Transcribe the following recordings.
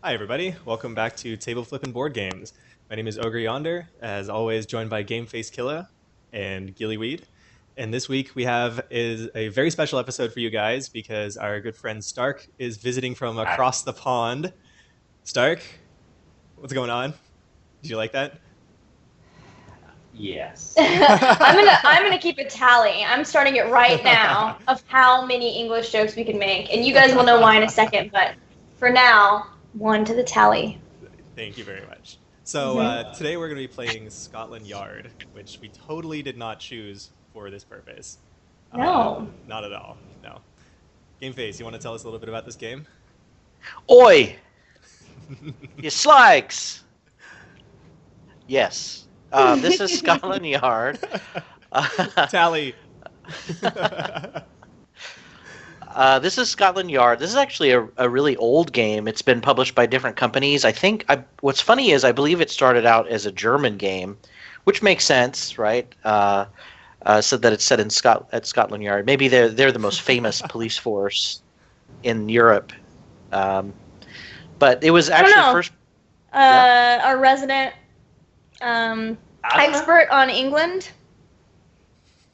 Hi, everybody. Welcome back to Table Flippin' Board Games. My name is Ogre Yonder, as always, joined by Game Face Killa and Gillyweed. And this week we have is a very special episode for you guys because our good friend Stark is visiting from Hi. across the pond. Stark, what's going on? Did you like that? Yes. I'm gonna keep a tally. I'm starting it right now of how many English jokes we can make, and you guys will know why in a second. But for now, one to the tally. Thank you very much. So Hmm. today we're going to be playing Scotland Yard, which we totally did not choose for this purpose. No. Not at all. No. Game Face, you want to tell us a little bit about this game? Oi, you slikes! Yes. This is Scotland Yard. Tally. This is Scotland Yard. This is actually a really old game. It's been published by different companies. What's funny is I believe it started out as a German game, which makes sense, right? So that it's set in at Scotland Yard. Maybe they're the most famous police force in Europe. Um, but it was I don't actually know. first. Yeah. Our resident expert on England.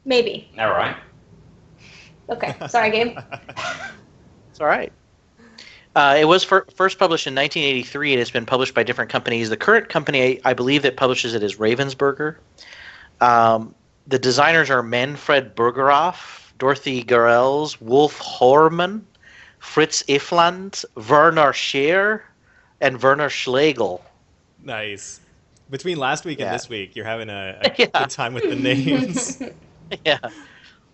Maybe. All right. Okay. Sorry, Gabe. It's all right. It was first published in 1983 and it's been published by different companies. The current company, I believe, that publishes it is Ravensburger. The designers are Manfred Bergerauf, Dorothy Garels, Wolf Hormann, Fritz Ifland, Werner Scheer, and Werner Schlegel. Nice. Between last week and Yeah. this week, you're having a Yeah, good time with the names. yeah.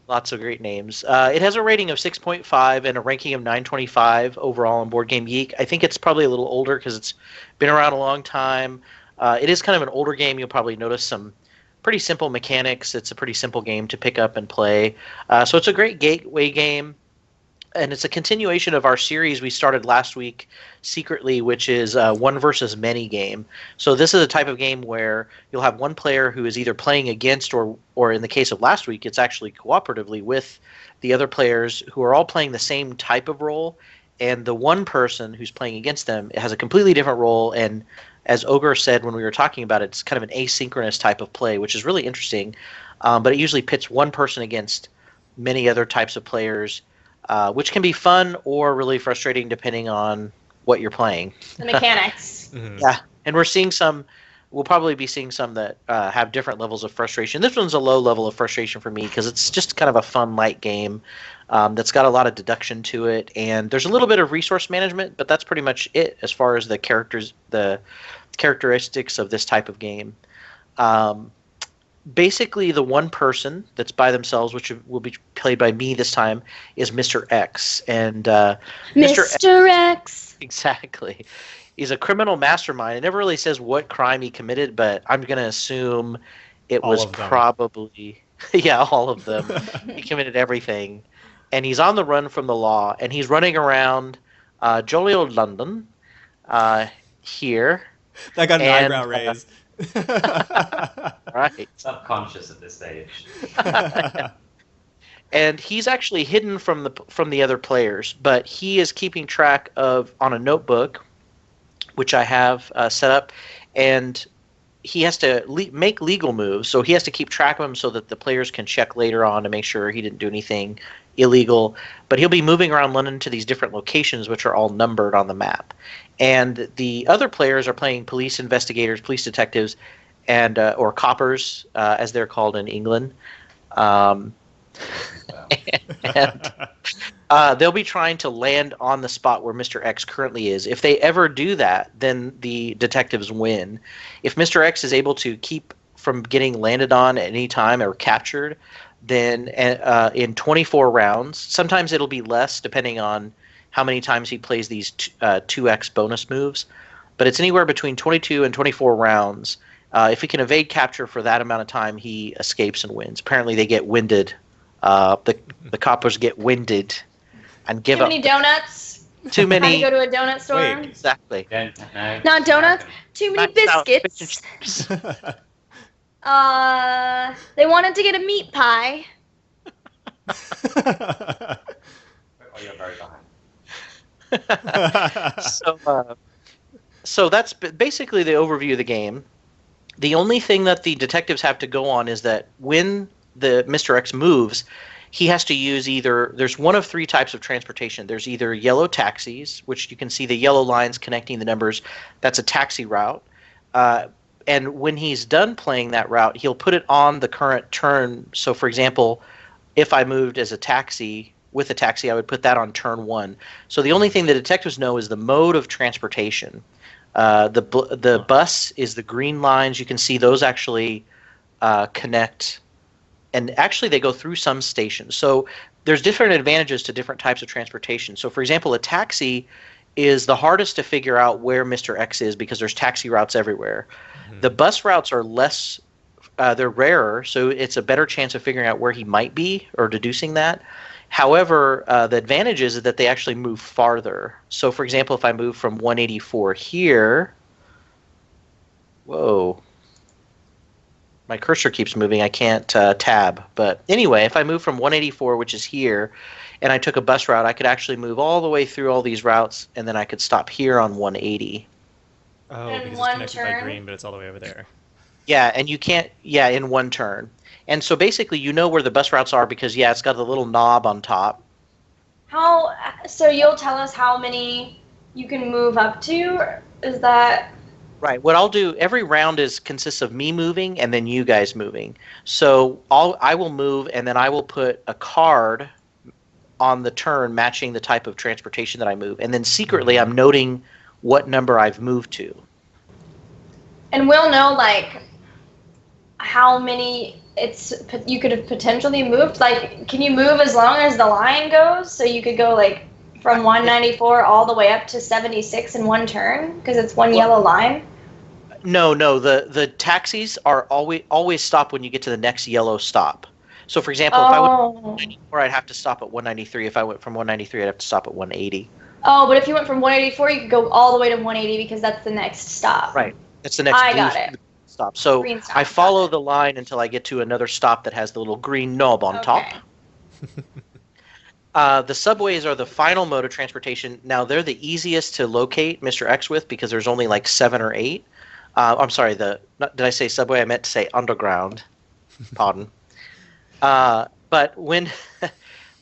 Lots of great names. It has a rating of 6.5 and a ranking of 925 overall on Board Game Geek. I think it's probably a little older because it's been around a long time. It is kind of an older game. You'll probably notice some pretty simple mechanics. It's a pretty simple game to pick up and play. So it's a great gateway game. And it's a continuation of our series we started last week secretly, which is a one versus many game. So this is a type of game where you'll have one player who is either playing against or in the case of last week, it's actually cooperatively with the other players who are all playing the same type of role. And the one person who's playing against them has a completely different role. And as Ogre said when we were talking about it, it's kind of an asynchronous type of play, which is really interesting. But it usually pits one person against many other types of players, which can be fun or really frustrating depending on what you're playing. The mechanics. Mhm. Yeah, and we'll probably be seeing some that have different levels of frustration. This one's a low level of frustration for me because it's just kind of a fun, light game that's got a lot of deduction to it, and there's a little bit of resource management, but that's pretty much it as far as the characteristics of this type of game. Um, Basically the one person that's by themselves, which will be played by me this time, is Mr. X. And Mr. X, Mr. X. exactly. He's a criminal mastermind. It never really says what crime he committed, but I'm going to assume it All was of them. probably, yeah, all of them. He committed everything. And he's on the run from the law, and he's running around jolly old London here. That got an And, eyebrow raise. right. Subconscious at this stage. And he's actually hidden from the other players, but he is keeping track of on a notebook, which I have set up, and he has to make legal moves. So he has to keep track of them so that the players can check later on to make sure he didn't do anything illegal. But he'll be moving around London to these different locations, which are all numbered on the map. And the other players are playing police investigators, police detectives, and or coppers, as they're called in England. Um, and they'll be trying to land on the spot where Mr. X currently is. If they ever do that, then the detectives win. If Mr. X is able to keep from getting landed on at any time or captured, then in 24 rounds, sometimes it'll be less depending on how many times he plays these 2x bonus moves, but it's anywhere between 22 and 24 rounds. If he can evade capture for that amount of time, he escapes and wins. Apparently, they get winded. The coppers get winded and give Too up. many donuts. Too Had to many. go to a donut store. Wait. Exactly. No. Not donuts. Too many Maxed out fish and biscuits. chips. They wanted to get a meat pie. Oh, you're very behind. So So that's basically the overview of the game. The only thing that the detectives have to go on is that when the Mr. X moves, he has to use there's one of three types of transportation. There's either yellow taxis, which you can see the yellow lines connecting the numbers. That's a taxi route. And when he's done playing that route, he'll put it on the current turn. So, for example, if I moved as a taxi, with a taxi, I would put that on turn 1. So the only thing the detectives know is the mode of transportation. The bus is the green lines. You can see those actually connect, and actually they go through some stations. So there's different advantages to different types of transportation. So, for example, a taxi is the hardest to figure out where Mr. X is because there's taxi routes everywhere. Mm-hmm. The bus routes are less, they're rarer, so it's a better chance of figuring out where he might be or deducing that. However, the advantage is that they actually move farther. So, for example, if I move from 184 here, whoa, my cursor keeps moving. I can't tab. But anyway, if I move from 184, which is here, and I took a bus route, I could actually move all the way through all these routes, and then I could stop here on 180. Oh, In because one it's connected by turn? green, but it's all the way over there. Yeah, and you can't, in one turn. And so basically you know where the bus routes are because, it's got the little knob on top. So you'll tell us how many you can move up to? Is that... Right. What I'll do, every round consists of me moving and then you guys moving. So I will move and then I will put a card on the turn matching the type of transportation that I move. And then secretly I'm noting what number I've moved to. And we'll know, like, how many you could have potentially moved. Like, can you move as long as the line goes? So you could go, like, from 194 all the way up to 76 in one turn because it's one yellow line? No. The taxis are always stop when you get to the next yellow stop. So, for example, if I went from 194, I'd have to stop at 193. If I went from 193, I'd have to stop at 180. Oh, but if you went from 184, you could go all the way to 180 because that's the next stop. Right. That's the next stop. So stop. I follow the line until I get to another stop that has the little green knob on top. The subways are the final mode of transportation. Now, they're the easiest to locate Mr. X with because there's only like 7 or 8. I'm sorry, did I say subway? I meant to say underground. Pardon. But when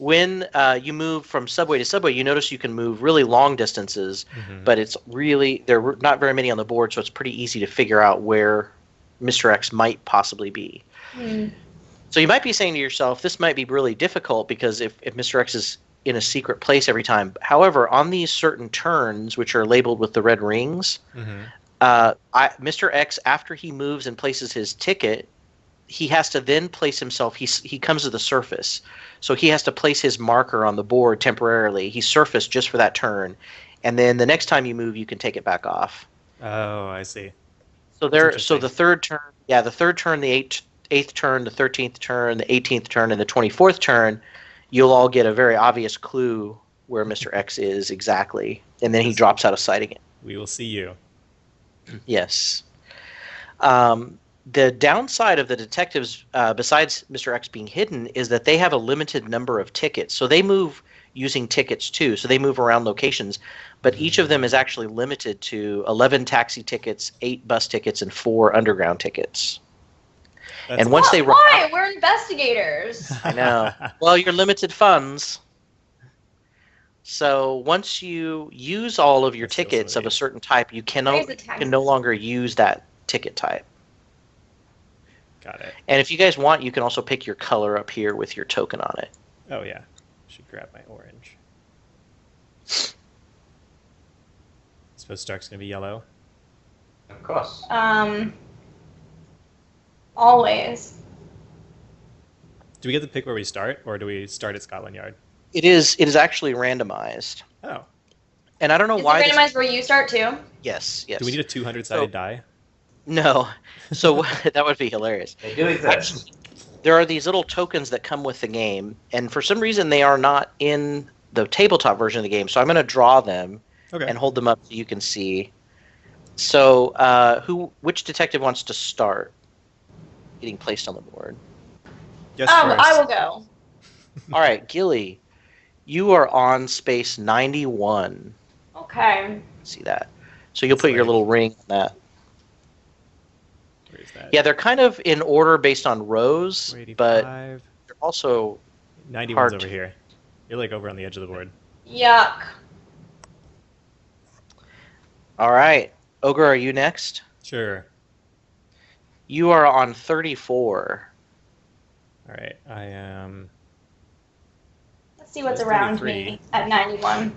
you move from subway to subway, you notice you can move really long distances, but there are not very many on the board, so it's pretty easy to figure out where Mr. X might possibly be. So you might be saying to yourself, this might be really difficult because if Mr. X is in a secret place every time. However, on these certain turns, which are labeled with the red rings, Mr. X, after he moves and places his ticket, he has to then place himself. He comes to the surface, so he has to place his marker on the board temporarily. He's surfaced just for that turn, and then the next time you move, you can take it back off. Oh, I see. So the third turn, the eighth turn, the 13th turn, the 18th turn, and the 24th turn, you'll all get a very obvious clue where Mr. X is exactly, and then he drops out of sight again. We will see you. Yes. The downside of the detectives, besides Mr. X being hidden, is that they have a limited number of tickets. So they move using tickets too. So they move around locations, but each of them is actually limited to 11 taxi tickets, 8 bus tickets, and 4 underground tickets. And once they why? We're investigators. I know. Well, you're limited funds. So once you use all of your tickets of a certain type, you can no longer use that ticket type. Got it. And if you guys want, you can also pick your color up here with your token on it. Oh, yeah. Should grab my orange. I suppose Stark's going to be yellow. Of course. Always. Do we get to pick where we start, or do we start at Scotland Yard? It is actually randomized. Oh. And I don't know why. Is it randomized where you start too? Yes. Do we need a 200-sided die? No. So that would be hilarious. They do exist. There are these little tokens that come with the game, and for some reason they are not in the tabletop version of the game. So I'm going to draw them and hold them up so you can see. So which detective wants to start getting placed on the board? Yes, first. I will go. All right, Gilly, you are on space 91. Okay. See that? So you'll put your like- little ring on that. Where is that? Yeah, they're kind of in order based on rows, but 485. they're also 91's hard over to- here. You're like over on the edge of the board. Yuck. all right. Ogre, are you next? Sure. You are on 34. All right. I am. Let's see what's There's around 33. me at 91.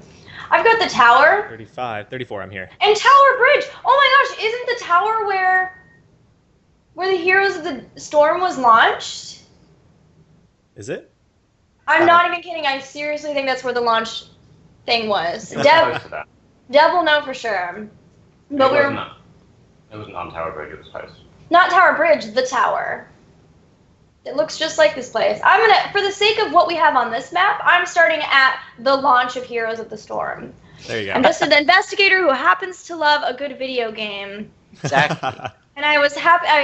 I've got the tower 35, 34. I'm here. and Tower Bridge. Oh my gosh, isn't the tower where the Heroes of the Storm was launched? Is it? I'm not even kidding. I seriously think that's where the launch thing was. It was Dev, close to that. Dev will know for sure. But It wasn't on Tower Bridge, it was close. not Tower Bridge, the tower. It looks just like this place. I'm gonna, for the sake of what we have on this map, I'm starting at the launch of Heroes of the Storm. There you go. I'm just an investigator who happens to love a good video game. Exactly. And I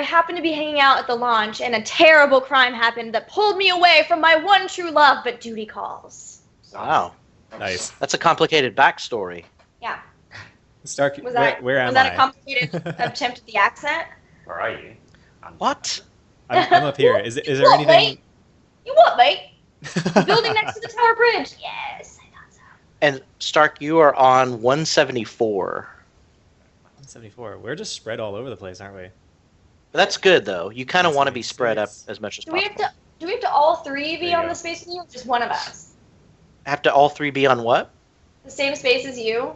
happened to be hanging out at the launch, and a terrible crime happened that pulled me away from my one true love, but duty calls. Wow. Nice. That's a complicated backstory. Yeah. Stark, Was that, where am was that I? a complicated attempt at the accent? Where are you? What? I'm up here. Is there What, anything? mate? You what, mate? Building next to the Tower Bridge. Yes, I thought so. And Stark, you are on 174. 174. We're just spread all over the place, aren't we? But that's good, though. You kind of want to be 176. spread up as much as Do we possible. have to all three be There you on go. the space with you, or just one of us? Have to all three be on what? The same space as you?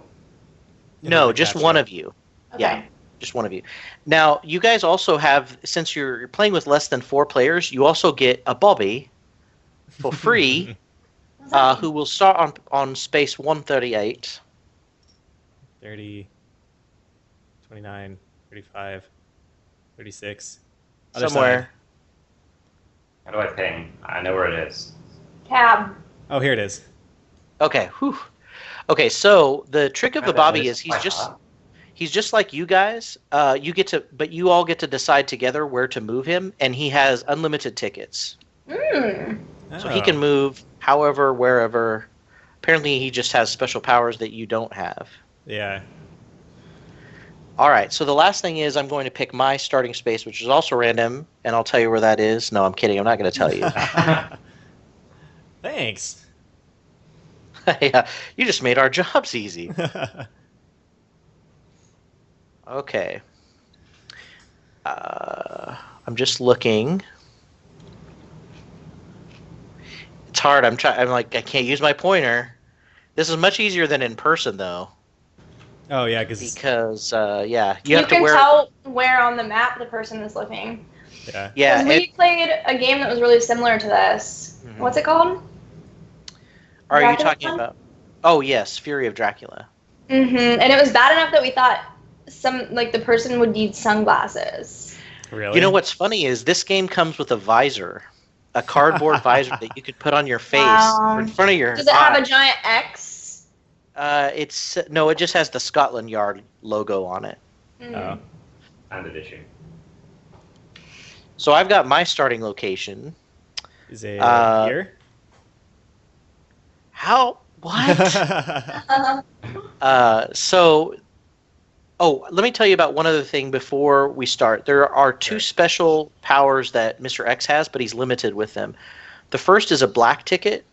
No, Like just that, one sure. of you. Okay. Yeah. Just one of you. Now, you guys also have, since you're playing with less than 4 players, you also get a Bobby for free, What's that mean? who will start on space 138. 30, 29, 35, 36. Other Somewhere. How do I ping? I know where it is. Tab. side. Oh, here it is. Okay. Whew. Okay. So the trick of the I bet Bobby it's is quite hot. he's just like you guys. But you all get to decide together where to move him, and he has unlimited tickets, so he Oh. can move however, wherever. Apparently, he just has special powers that you don't have. Yeah. All right, so the last thing is I'm going to pick my starting space, which is also random, and I'll tell you where that is. No, I'm kidding. I'm not going to tell you. Thanks. Yeah, you just made our jobs easy. Okay. I'm just looking. It's hard. I'm like, I can't use my pointer. This is much easier than in person, though, Oh yeah, because because yeah, you You have to can wear. tell where on the map the person is looking. yeah. Yeah, 'Cause we played a game that was really similar to this. Mhm. What's it called? are you Dracula talking one? about? Oh yes, Fury of Dracula. And it was bad enough that we thought the person would need sunglasses. Really? You know what's funny is this game comes with a visor, a cardboard visor that you could put on your face Wow. or in front of your. Does it have a eye. giant X? It just has the Scotland Yard logo on it. Oh. Standard issue. So I've got my starting location. Is it Uh, here? How? What? Let me tell you about one other thing before we start. There are 2 Sure. special powers that Mr. X has, but he's limited with them. The first is a black ticket.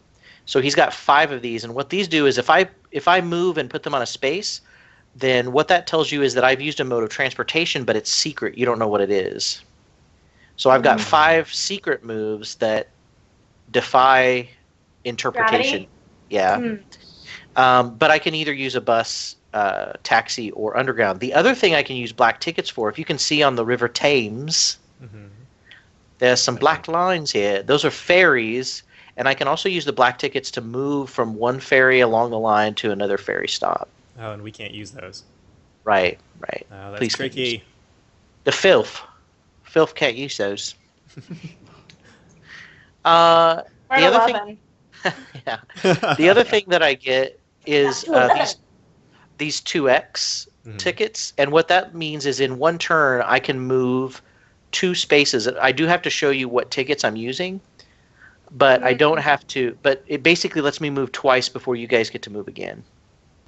So he's got 5 of these, and what these do is if I move and put them on a space, then what that tells you is that I've used a mode of transportation, but it's secret. You don't know what it is. So I've got 5 secret moves that defy interpretation. Gravity? Yeah. Mm. But I can either use a bus, taxi, or underground. The other thing I can use black tickets for, if you can see on the River Thames, Mhm. there's some black lines here. Those are ferries, and I can also use the black tickets to move from one ferry along the line to another ferry stop. Oh, and we can't use those. Right. Oh, that's Please tricky. The filth. Filth can't use those. The We're other thing- 11. Yeah. The other thing that I get is these 2X Mhm. tickets, and what that means is in one turn I can move 2 spaces. I do have to show you what tickets I'm using, but I don't have to. But it basically lets me move twice before you guys get to move again.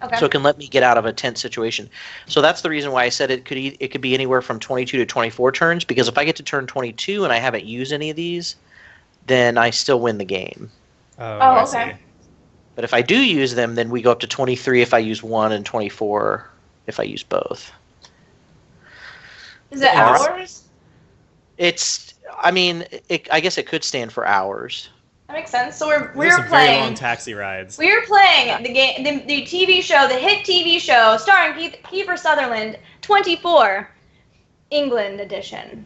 Okay. So it can let me get out of a tense situation. So that's the reason why I said it could be anywhere from 22 to 24 turns, because if I get to turn 22 and I haven't used any of these, then I still win the game. Oh, Oh, I okay. see. But if I do use them, then we go up to 23 if I use one and 24 if I use both. Is it And this- hours? I guess it could stand for hours. That makes sense. So Those are we're some very long playing. taxi rides. We're playing the game, the TV show, the hit TV show starring Kiefer Sutherland, 24, England edition.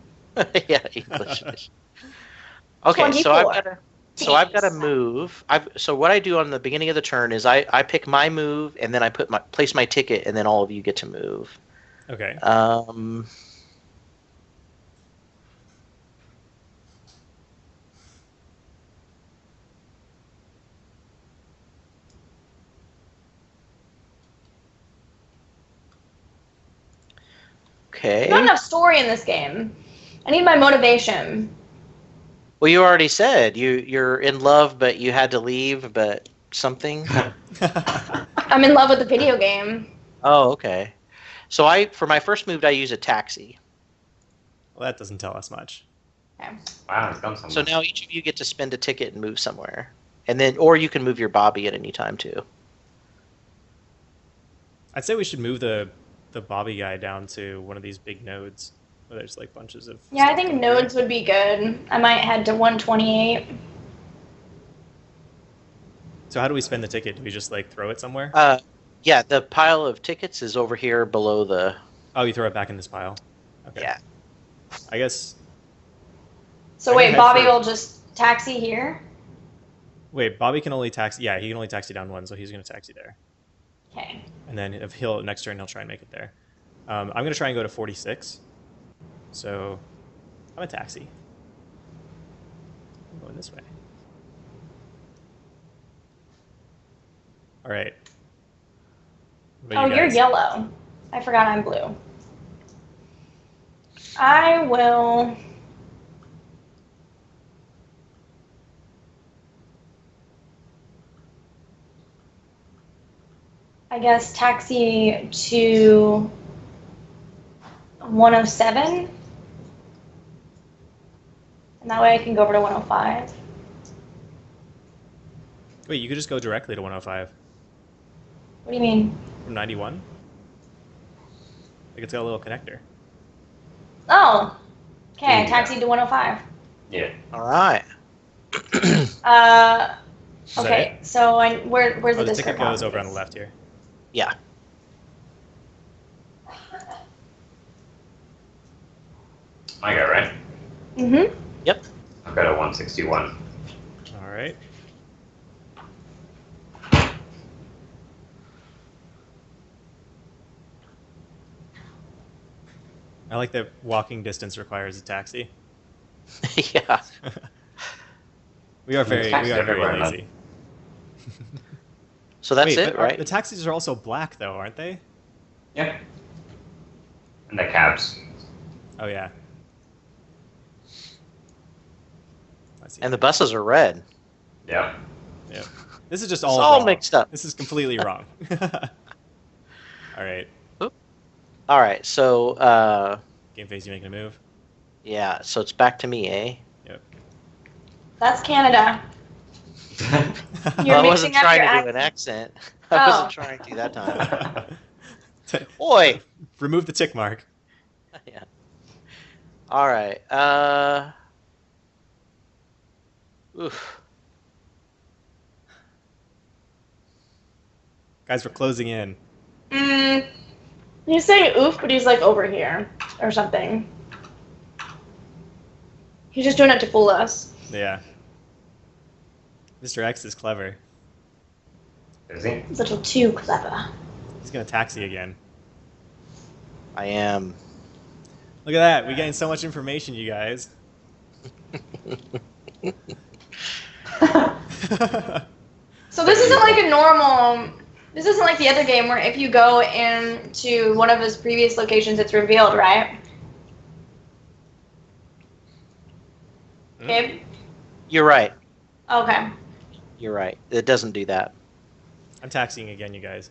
Yeah, English. Okay, so 24. I've got to move. So what I do on the beginning of the turn is I pick my move and then I place my ticket and then all of you get to move. Okay. Okay. Not enough story in this game. I need my motivation. Well, you already said you're in love, but you had to leave, but something. I'm in love with the video game. Oh, okay. So for my first move, I use a taxi. Well, that doesn't tell us much. Wow, it's gone somewhere. So now each of you get to spend a ticket and move somewhere, and then or you can move your Bobby at any time too. I'd say we should move the Bobby guy down to one of these big nodes where there's like bunches of. Yeah, I stuff think going through. nodes would be good. I might head to 128. So how do we spend the ticket? Do we just like throw it somewhere? Yeah, the pile of tickets is over here below the. Oh, you throw it back in this pile. Okay. Yeah. I guess. So I wait, can head Bobby for- will just taxi here? Wait, Bobby can only taxi. Yeah, he can only taxi down one, so he's gonna taxi there. Okay. And then if next turn he'll try and make it there. I'm gonna try and go to 46. So I'm a taxi. I'm going this way. All right. What about Oh, you you're guys? yellow. I forgot I'm blue. I will. I guess taxi to 107. And that way I can go over to 105. Wait, you could just go directly to 105 What do you mean? from 91. Like it's got a little connector. Oh. Okay, I Yeah. taxied to 105. Yeah. All right. Is that Okay, so where's Oh, the the discard ticket goes box? over on the left here. Yeah. I got right. Mm-hmm. I've got a 161. All right. I like that walking distance requires a taxi. Yeah. We are very taxis everywhere, man. lazy. So that's Wait, it, but right? the taxis are also black though, aren't they? Yeah. And the cabs. Oh yeah. I see. And the buses are red. Yeah. Yep. This is just It's all all wrong. mixed up. This is completely wrong. All right. All right. So Game Face, you making a move? yeah. So it's back to me, eh? That's Canada. You're I wasn't mixing up trying your to do an accent. I Oh. wasn't trying to that time. Oi. Remove the tick mark. Yeah. All right. Oof. Guys, we're closing in. He's saying oof, but he's like over here or something. He's just doing it to fool us. Yeah. Mr. X is clever. Is he? He's a little too clever. He's gonna taxi again. I am. Look at that. We gained so much information, you guys. So this isn't like a normal. This isn't like the other game where if you go into one of his previous locations, it's revealed, right? Hmm? Gabe? You're right. Okay. You're right. It doesn't do that. I'm taxiing again, you guys.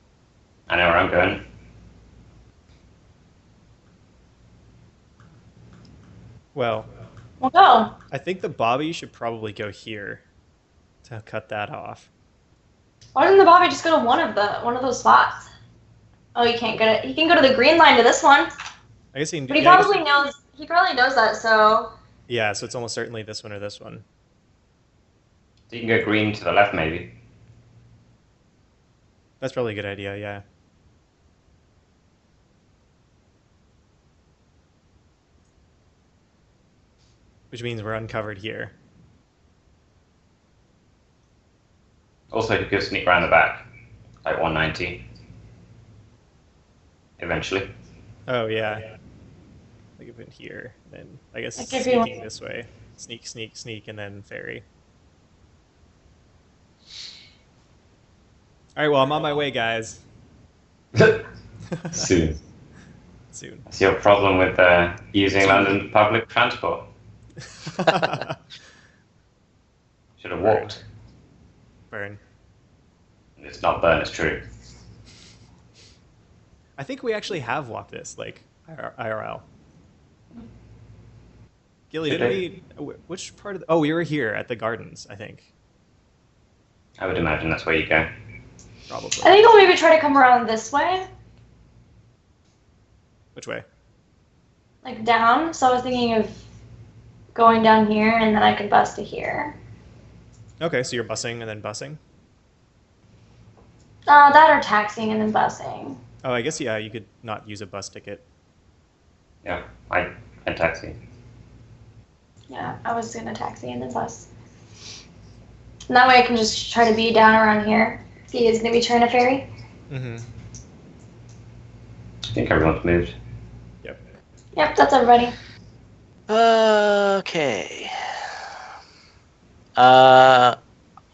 I know where I'm going. Well, Well, go. I think the Bobby should probably go here to cut that off. Why doesn't the Bobby just go to one of those spots? Oh, he can't get it. He can go to the green line to this one. I guess he can do. But he Yeah, I guess probably knows. He probably knows that. So. yeah, so it's almost certainly this one or this one. So you can go green to the left, maybe. That's probably a good idea. Yeah. Which means we're uncovered here. Also, you could sneak around the back, like 190. Eventually. Oh yeah. Like if in here, then I guess Like if you- sneaking this way. Sneak, sneak, sneak, and then ferry. All right, well, I'm on my way, guys. Soon. Soon. That's your problem with using London public transport. Should have walked. Burn. It's not burn, it's true. I think we actually have walked this, like, IRL. Gilly, Should didn't we? Which part of the, oh, we were here at the gardens, I think. I would imagine that's where you go. Probably. I think I'll maybe try to come around this way, Which way? like down. So I was thinking of going down here, and then I could bus to here. Okay, so you're busing and then busing? That or taxiing and then busing. Oh, I guess, yeah, you could not use a bus ticket. Yeah, I taxi. Yeah, I was gonna taxi and then bus. And that way I can just try to be down around here. He is gonna be trying to ferry. Mm-hmm. I think everyone's moved. Yep. Yep, that's everybody. Okay.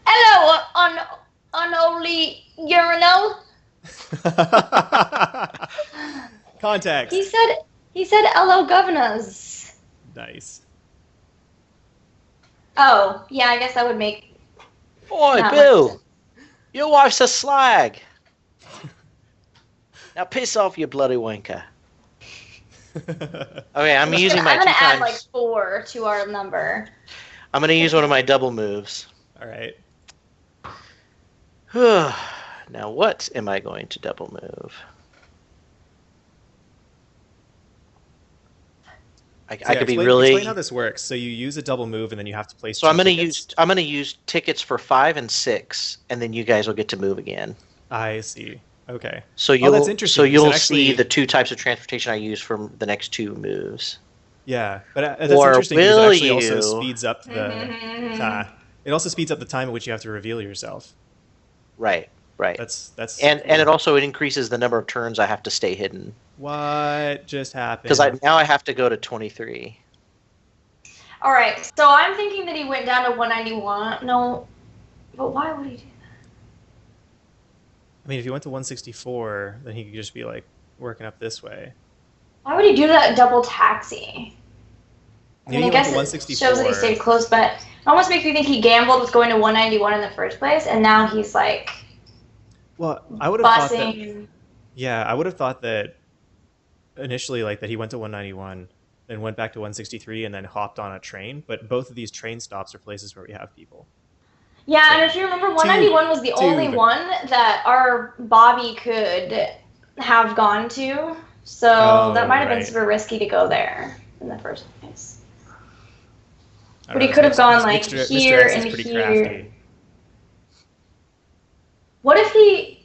Hello, unholy urinal. Context. He said hello, governors. Nice. Oh, yeah, I guess that would make. Oi, Not Bill! much Your wife's a slag! Now piss off, you bloody wanker. Okay, I'm using my I'm gonna two add times. like 4 to our number. I'm gonna use one of my double moves. All right. Now what am I going to double move? I could be really. Explain how this works. So you use a double move, and then you have to place. So I'm two gonna tickets. use tickets for 5 and 6, and then you guys will get to move again. I see. Okay. So you'll that's interesting, so because you'll it actually- see the 2 types of transportation I use for the next 2 moves. Yeah, but that's Or interesting because it will actually also you? speeds up the. It also speeds up the time at which you have to reveal yourself. Right. That's And it also increases the number of turns I have to stay hidden what just happened? because now I have to go to 23. All right, so I'm thinking that he went down to 191. No, but why would he do that? I mean, if you went to 164, then he could just be like working up this way. Why would he do that double taxi? I Maybe mean, I he went guess to it 164. shows that he stayed close, but it almost makes me think he gambled with going to 191 in the first place, and now he's like Well, I would have thought that. busing. Yeah, I would have thought that initially, like that he went to 191, then went back to 163, and then hopped on a train. But both of these train stops are places where we have people. Yeah, and if you remember, 191 was the only Dude. one that our Bobby could have gone to, so Oh, that might have been right. super risky to go there in the first place. I But don't he know, could have Mr. gone, like, Mr. here X is and pretty here. crafty. What if he?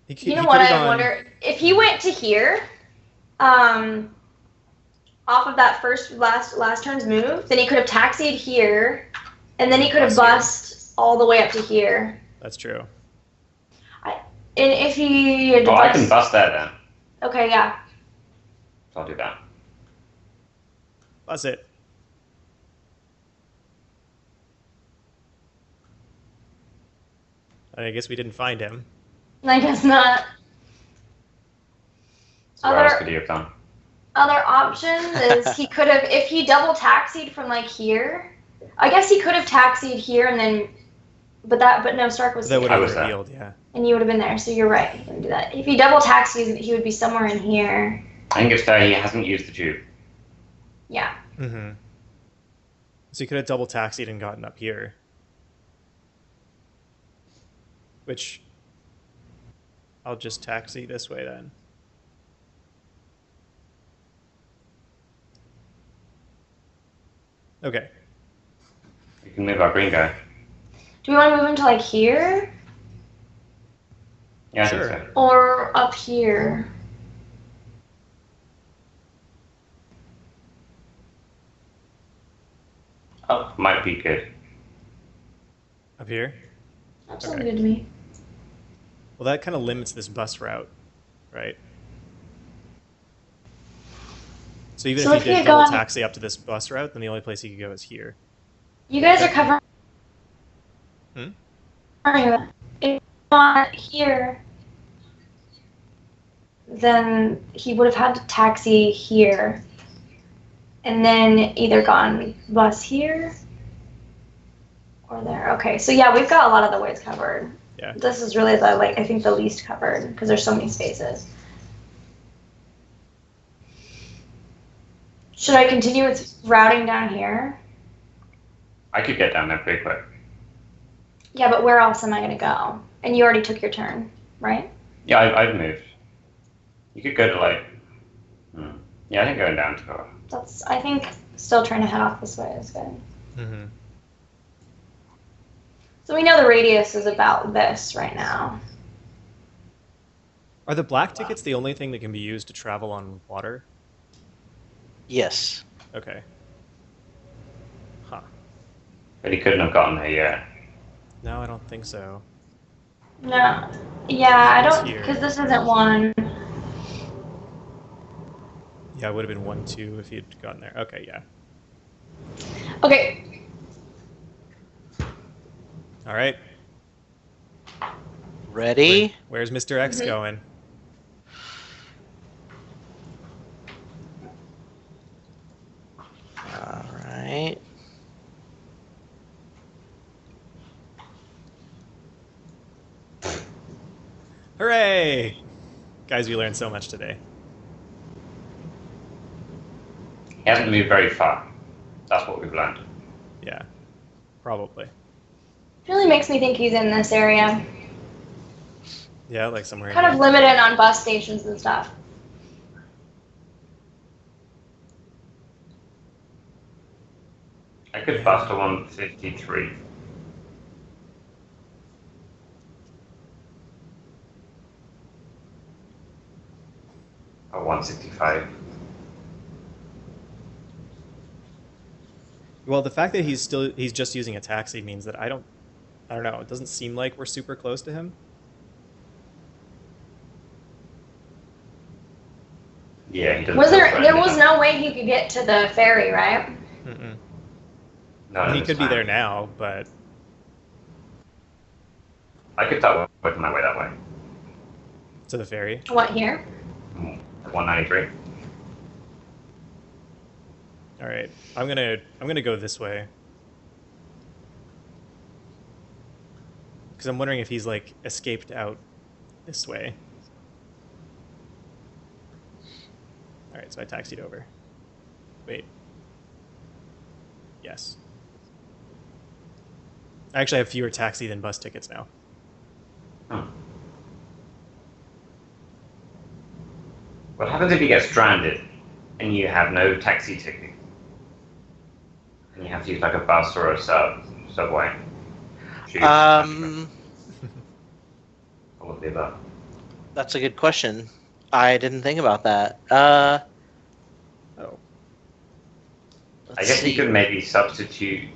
He You know could what? have I gone- wonder if he went to here, off of that last turn's move. Then he could have taxied here, and then he could have Bus here. bussed all the way up to here. That's true. And if he had Well, I can bussed- bust there then. okay, yeah. So I'll do that. Bus it. I guess we didn't find him. I guess not. So where else Other- could he have gone? Other options is he could have, if he double taxied from like here, I guess he could have taxied here and then but no, Stark was That would here, have was there. revealed, yeah. and you would have been there. So you're right. He wouldn't do that. If he double taxis, he would be somewhere in here. I think it's fair he hasn't used the tube. Yeah. Mm-hmm. So he could have double taxied and gotten up here. Which I'll just taxi this way then. Okay. We can move our green guy. Do we want to move him to like here Yeah, Sure. I think so. or up here? Oh, might be good. Up here? That sounds Okay. good to me. Well, that kind of limits this bus route, right? So even So if if he he did had double gone- taxi up to this bus route, then the only place he could go is here. You guys are covering Hmm? it. If not here, then he would have had to taxi here, and then either gone bus here or there. Okay, so yeah, we've got a lot of the ways covered. Yeah. This is really the I think the least covered because there's so many spaces. Should I continue with routing down here? I could get down there pretty quick. Yeah, but where else am I gonna go? And you already took your turn, right? Yeah, I've moved. You could go to like. Yeah, I think going down to. I think still trying to head off this way is good. Mm-hmm. So we know the radius is about this right now. Are the black tickets the only thing that can be used to travel on water? Yes. Okay. Huh. But he couldn't have gotten there yet. No, I don't think so. No, yeah, I It's don't, here. because this isn't one. Yeah, it would have been 1-2 if he had gotten there. Okay, yeah. Okay, All right. Ready? Where's Mr. X Mhm. going? All right. Hooray! Guys, we learned so much today. He hasn't moved very far. That's what we've learned. Yeah, probably. really makes me think he's in this area. Yeah, like somewhere Kind in of here. limited on bus stations and stuff. I could bust a 153. Or 165. Well, the fact that he's just using a taxi means that I don't know. It doesn't seem like we're super close to him. Yeah, he doesn't. Was feel there? threatened There was enough. no way he could get to the ferry, right? Mm-mm. No, I mean, he it's could be fine. there now, but I could start working my way that way. to the ferry. What here? 193. All right, I'm gonna go this way because I'm wondering if he's like escaped out this way. All right, so I taxied over. Wait. Yes. I actually have fewer taxi than bus tickets now. What happens if you get stranded and you have no taxi ticket? And you have to use like a bus or a subway? Tube, all of the above. That's a good question. I didn't think about that. Oh. I guess you could maybe substitute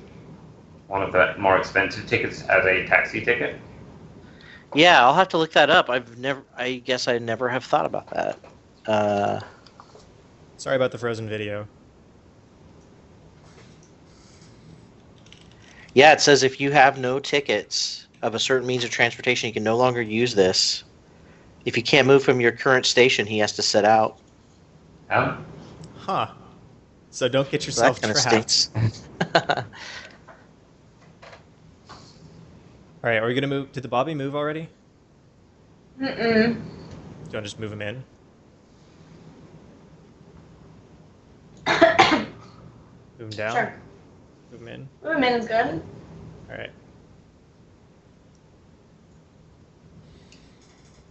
one of the more expensive tickets as a taxi ticket. Yeah, I'll have to look that up. I guess I never have thought about that. Sorry about the frozen video. Yeah, it says if you have no tickets of a certain means of transportation, you can no longer use this. If you can't move from your current station, he has to sit out. Huh. So don't get So yourself that kind of trapped. stinks. All right, are we gonna move? Did the Bobby move already? Mm-mm. Do you want to just move him in? Move him down? Sure. Move him in? Movement is good. All right.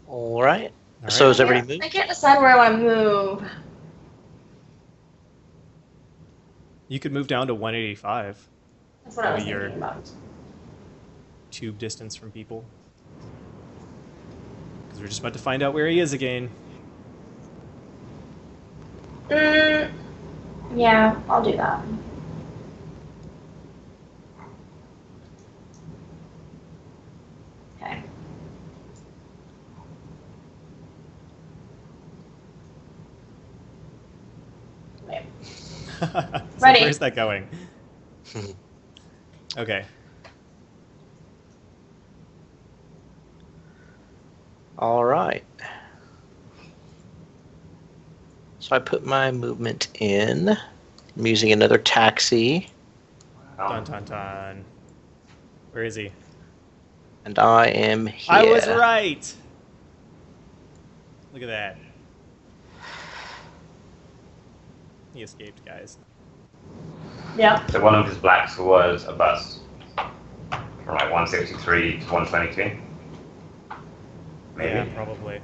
All right. All So right. is everybody moved? I can't decide where I want to move. You could move down to 185. That's what I was Maybe you're thinking about. tube distance from people. Because we're just about to find out where he is again. Yeah, I'll do that. Okay. Wait. So Ready. where's that going? Okay. All right. So I put my movement in. I'm using another taxi, Dun dun dun. Where is he? and I am here. I was right. Look at that. He escaped, guys. Yeah. So one of his blacks was a bus from like 163 to 122. Maybe. Yeah, probably.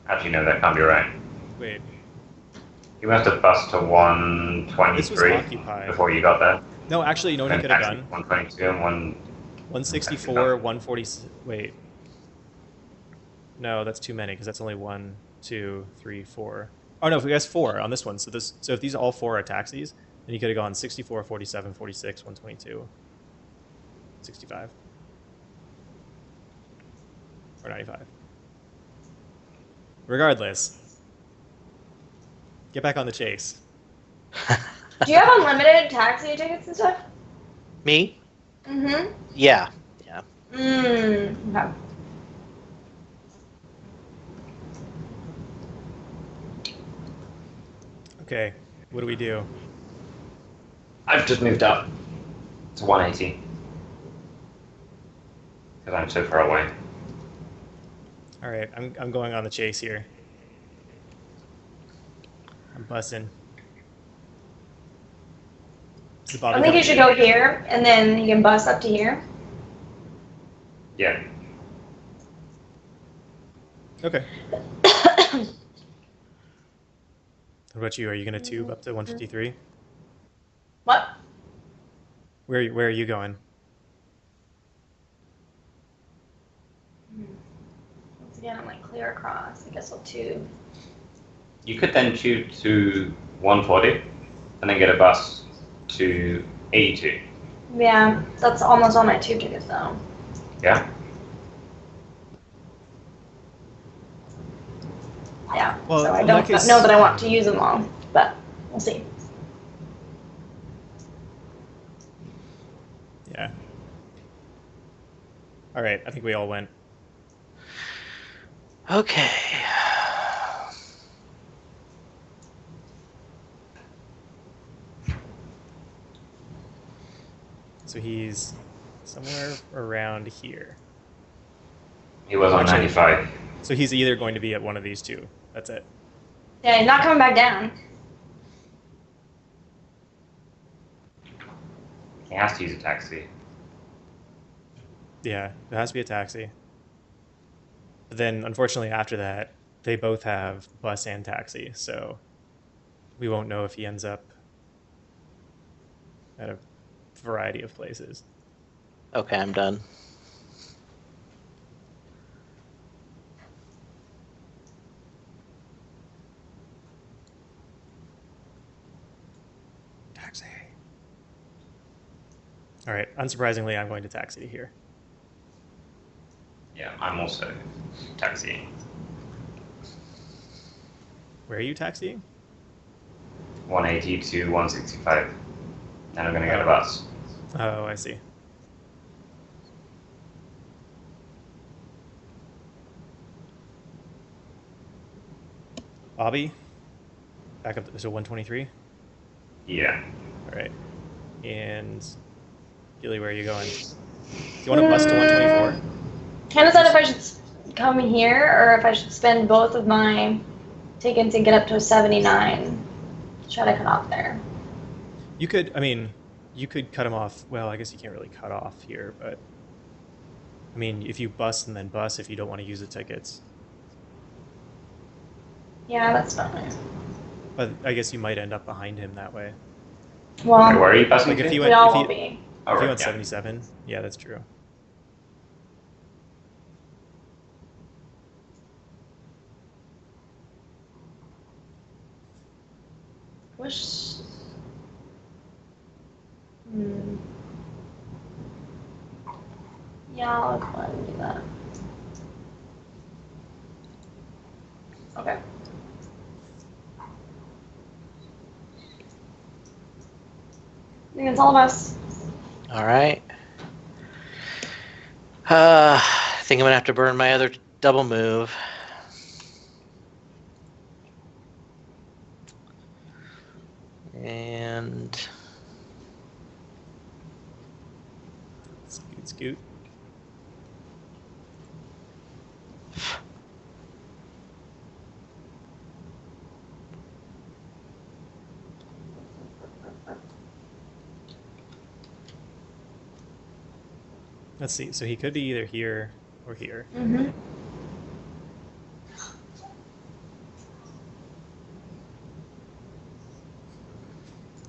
Actually, no, that can't be right. Wait, He must have bus to this was 123 occupied. before you got there. No, actually, you know what he Then could have taxi done? 122 and 164, 140. Wait. No, that's too many because that's only 1, 2, 3, 4. Oh no, if he has 4 on this one. So if these all 4 are taxis, then he could have gone 64, 47, 46, 122, 65, or 95. Regardless, get back on the chase. Do you have unlimited taxi tickets and stuff? Me? Mm-hmm. Yeah. Okay. Okay, what do we do? I've just moved up to 180 because I'm so far away. All right, I'm going on the chase here. I'm bussing. Is the Bobby I think you coming? should go here, and then you can bus up to here. Yeah. Okay. What about you? Are you going to tube up to 153? What? Where are you going? Once again, I'm like clear across. I guess I'll tube. You could then tube to 140 and then get a bus to 82. Yeah, that's almost all my tube tickets though. Yeah? Yeah. Well, so I in don't that case- know that I want to use them all, but we'll see. Yeah. All right, I think we all went. Okay. So he's somewhere around here. He was on Actually- 95. So he's either going to be at one of these two. That's it. Yeah, he's not coming back down. He has to use a taxi. Yeah, it has to be a taxi. But then, unfortunately, after that, they both have bus and taxi, so we won't know if he ends up at a variety of places. Okay, I'm done. Taxi. All right, unsurprisingly, I'm going to taxi to here. Yeah, I'm also taxiing. Where are you taxiing? 180 to 165. Then I'm going to get a bus. Oh, I see. Bobby, back up to 123. Yeah. All right, and Gilly, where are you going? you want to bust to 124? Can't decide if I should come here or if I should spend both of my tickets and get up to a 79. Try to cut off there. You could, I mean, you could cut him off. Well, I guess you can't really cut off here, but I mean, if you bust and then bust if you don't want to use the tickets. Yeah, that's fine. But I guess you might end up behind him that way. Well, Where are you busting Like if to? he we went, all if he, will be. if Oh, he right, went yeah. 77, yeah, that's true. Wish. Hmm. Yeah, I'll go ahead and do that. Okay. I think it's all of us. All right. I think I'm gonna have to burn my other double move. And Scoot, scoot. Let's see. So he could be either here or here. Mm-hmm.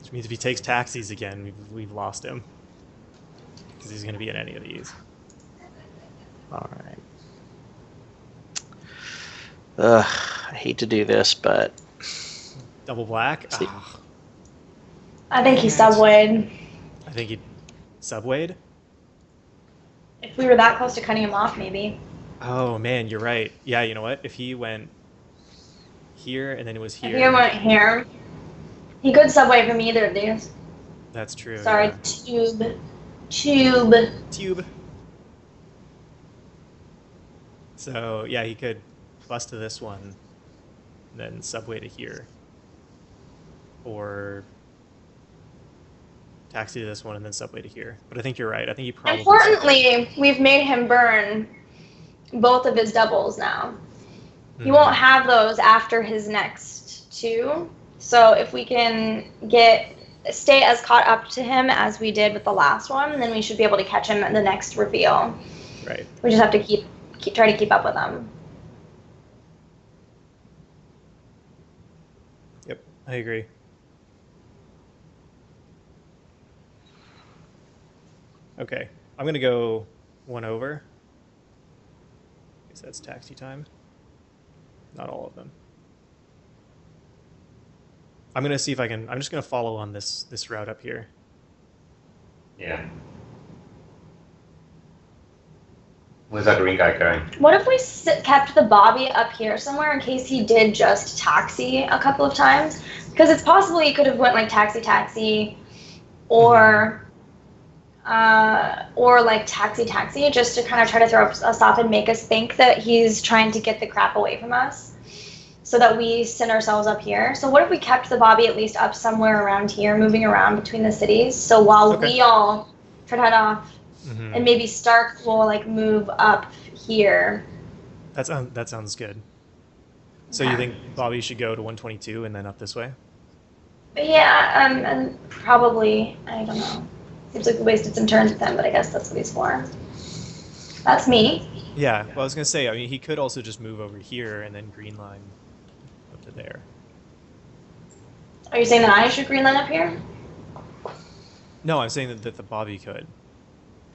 Which means if he takes taxis again, we've lost him. Because he's going to be in any of these. all right. Ugh, I hate to do this, but Double black? See. Ah, I think he Dang it. subwayed. I think he subwayed. If we were that close to cutting him off, maybe. Oh, man, you're right. Yeah, you know what? If he went here and then it was If here. he went here, he could subway from either of these. That's true. Sorry, yeah. tube. Tube. So, yeah, he could bust to this one, then subway to here. Or taxi to this one and then subway to here. But I think you're right. I think he probably. Importantly, we've made him burn both of his doubles now. He won't have those after his next two. So if we can stay as caught up to him as we did with the last one, then we should be able to catch him at the next reveal. Right. We just have to try to keep up with him. Yep, I agree. Okay, I'm gonna go one over. Guess that's taxi time. Not all of them. I'm gonna see if I can. I'm just gonna follow on this route up here. Yeah. Where's that green guy going? What if we kept the Bobby up here somewhere in case he did just taxi a couple of times? Because it's possible he could have went like taxi, or like taxi, just to kind of try to throw us off and make us think that he's trying to get the crap away from us, so that we send ourselves up here. So what if we kept the Bobby at least up somewhere around here, moving around between the cities? So while we all try to head off. Mm-hmm. And maybe Stark will like move up here. That sounds good. So Okay. you think Bobby should go to 122 and then up this way? But yeah, and probably, I don't know. Seems like we wasted some turns with him, but I guess that's what he's for. That's me. Yeah. Well, I was gonna say. I mean, he could also just move over here and then green line up to there. Are you saying that I should green line up here? No, I'm saying that the Bobby could.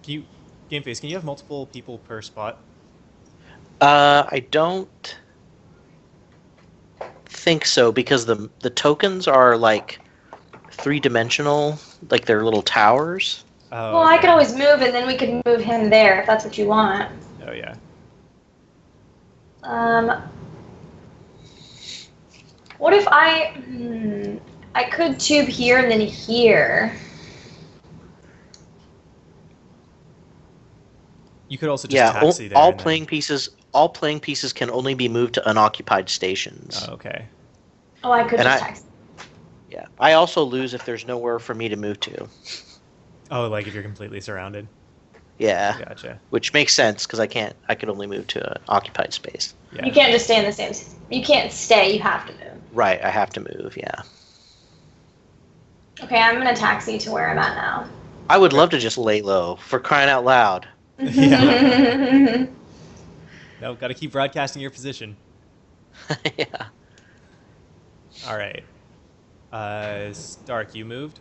Can you, Gameface? Can you have multiple people per spot? I don't think so because the tokens are like 3-dimensional, like they're little towers. Oh, Well, I could okay. always move, and then we could move him there if that's what you want. Oh yeah. What if I could tube here and then here. You could also just Yeah, taxi there. all and then- playing pieces can only be moved to unoccupied stations. Oh, okay. Oh, I could And just I- text. Yeah, I also lose if there's nowhere for me to move to. Oh, like if you're completely surrounded. Yeah, Gotcha. which makes sense because I could only move to an occupied space. Yeah. You can't just stay in the same. You can't stay. You have to move. Right, I have to move. Yeah, Okay, I'm gonna taxi to where I'm at now. I would love to just lay low for crying out loud. Yeah. No, got to keep broadcasting your position. Yeah. All right. Stark, you moved.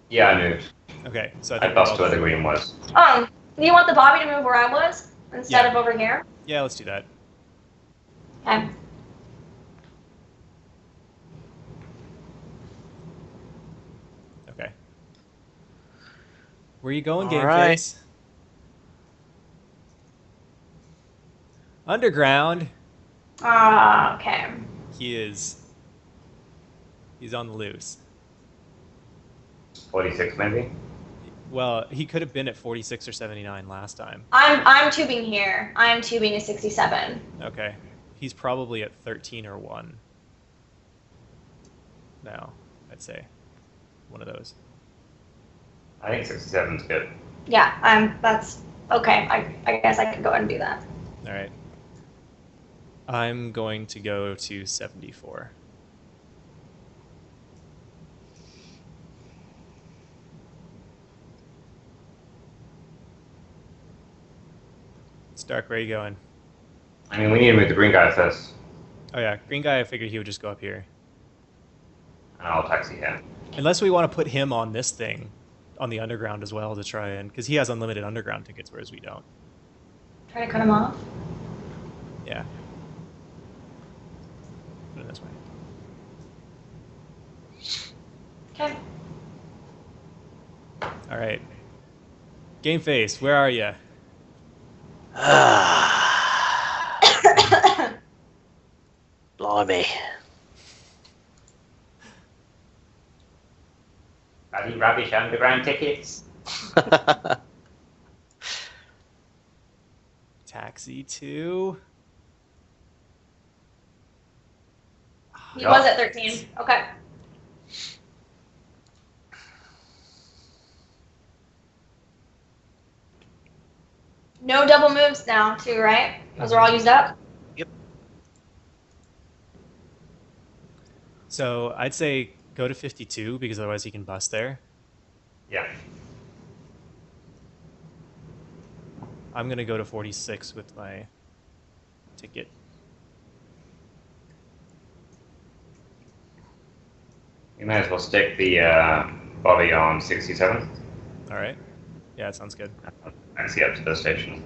Yeah, I moved. Okay, so I I think we're bust all where the green was. Do you want the Bobby to move where I was instead Yeah. of over here? Yeah, let's do that. Okay. Okay. Where you going, All Game right. Face? Underground. Okay. He's on the loose. 46 maybe? Well, he could have been at 46 or 79 last time. I'm tubing here. I'm tubing to 67. Okay. He's probably at 13 or 1. Now, I'd say. One of those. I think 67's good. Yeah, that's okay. I guess I could go ahead and do that. All right. I'm going to go to 74. Stark, where are you going? I mean, we need to move the green guy first. Oh yeah, green guy, I figured he would just go up here. And I'll taxi here. Unless we want to put him on this thing, on the underground as well to try and... Because he has unlimited underground tickets, whereas we don't. Try to cut him off. Yeah. Put it this way. Okay. All right. Game Face, where are you? Blimey. Bloody rubbish underground tickets. Taxi to... He was at 13. Okay. No double moves now, too, right? Those are all used up? So I'd say go to 52 because otherwise he can bust there. Yeah. I'm going to go to 46 with my ticket. We may as well stick the Bobby on 67. All right. Yeah, that sounds good. Taxi up to the station.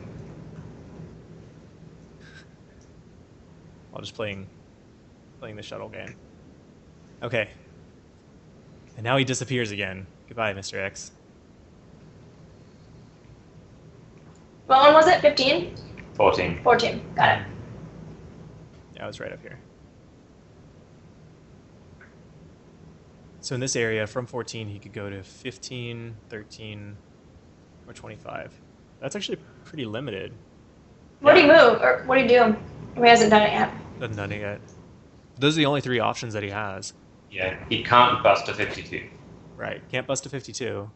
I'll just playing the shuttle game. Okay. And now he disappears again. Goodbye, Mr. X. What one was it? 15? 14. 14. Got it. Yeah, I was right up here. So in this area, from 14, he could go to 15, 13, or 25. That's actually pretty limited. What do you move? Or what do you do? He hasn't done it yet. Doesn't done it yet. Those are the only 3 options that he has. Yeah, he can't bust a 52. Right. Can't bust a 52.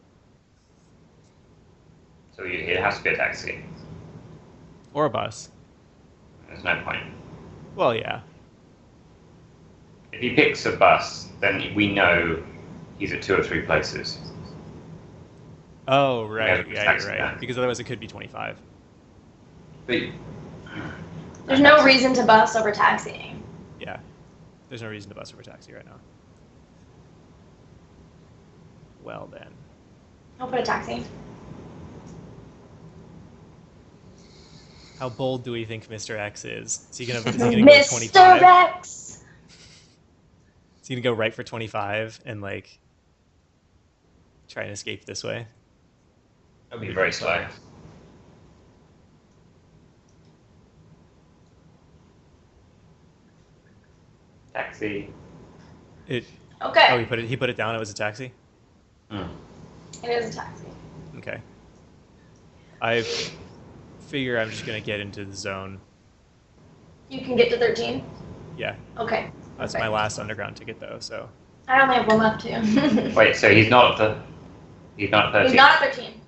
So it has to be a taxi. Or a bus. There's no point. Well, yeah. If he picks a bus, then we know he's at 2 or 3 places. Oh, right. Yeah, Yeah, taxi you're right. then. Because otherwise it could be 25. But There's no reason to bus over taxiing. Yeah. There's no reason to bus over taxi right now. Well, then. I'll put a taxi. How bold do we think Mr. X is? Is he gonna go 25? Mr. Rex! Is he gonna go right for 25 and like try and escape this way? that'll be very slow. Taxi. It. Okay. Oh, he put it down. It was a taxi. Mm. It is a taxi. Okay. I figure I'm just gonna get into the zone. You can get to 13? Yeah, Okay. that's Okay. my last underground ticket though. So I only have one left, too. Wait, so he's not at 13? He's not at 13.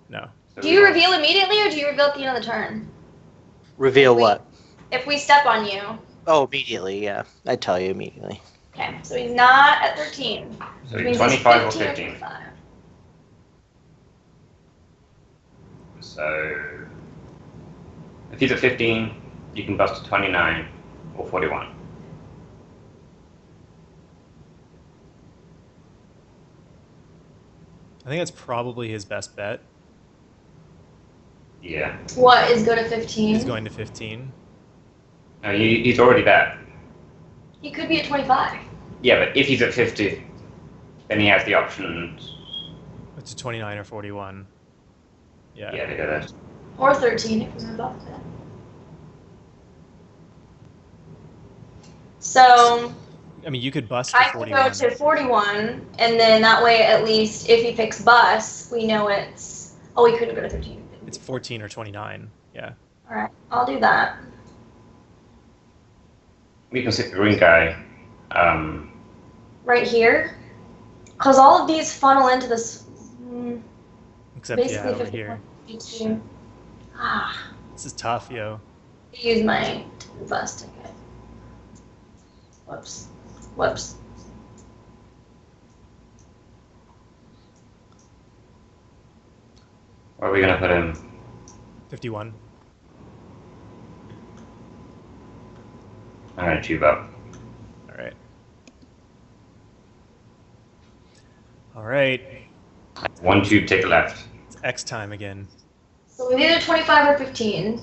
no. So Do we you want- reveal immediately or do you reveal at the end of the turn? Reveal If we- what? If we step on you. Oh, immediately, yeah. I'd tell you immediately. Okay, so he's not at 13. So Which means 25 or he's 15 15. 25. So if he's at 15, you can bust to 29 or 41. I think that's probably his best bet. Yeah. What is go to 15? He's going to 15. No, he's already there. He could be at 25. Yeah, but if he's at 50, then he has the option. It's a 29 or 41. Yeah. Yeah, to go there. Or 13 if we move up to that. So I mean, you could bust to I could 41. go to 41, and then that way, at least, if he picks bus, we know it's. Oh, we couldn't go to 13. It's 14 or 29. Yeah. All right, I'll do that. We can sit the green guy. Right here, because all of these funnel into this. Except, yeah, Basically, over 51, here. 52. Ah, This is tough, yo. use my bus ticket. Whoops. Whoops. Where are we going to put him? 51. I'm going to tube up. All right. All right. One tube, take a left. It's X time again. So we either 25 or 15.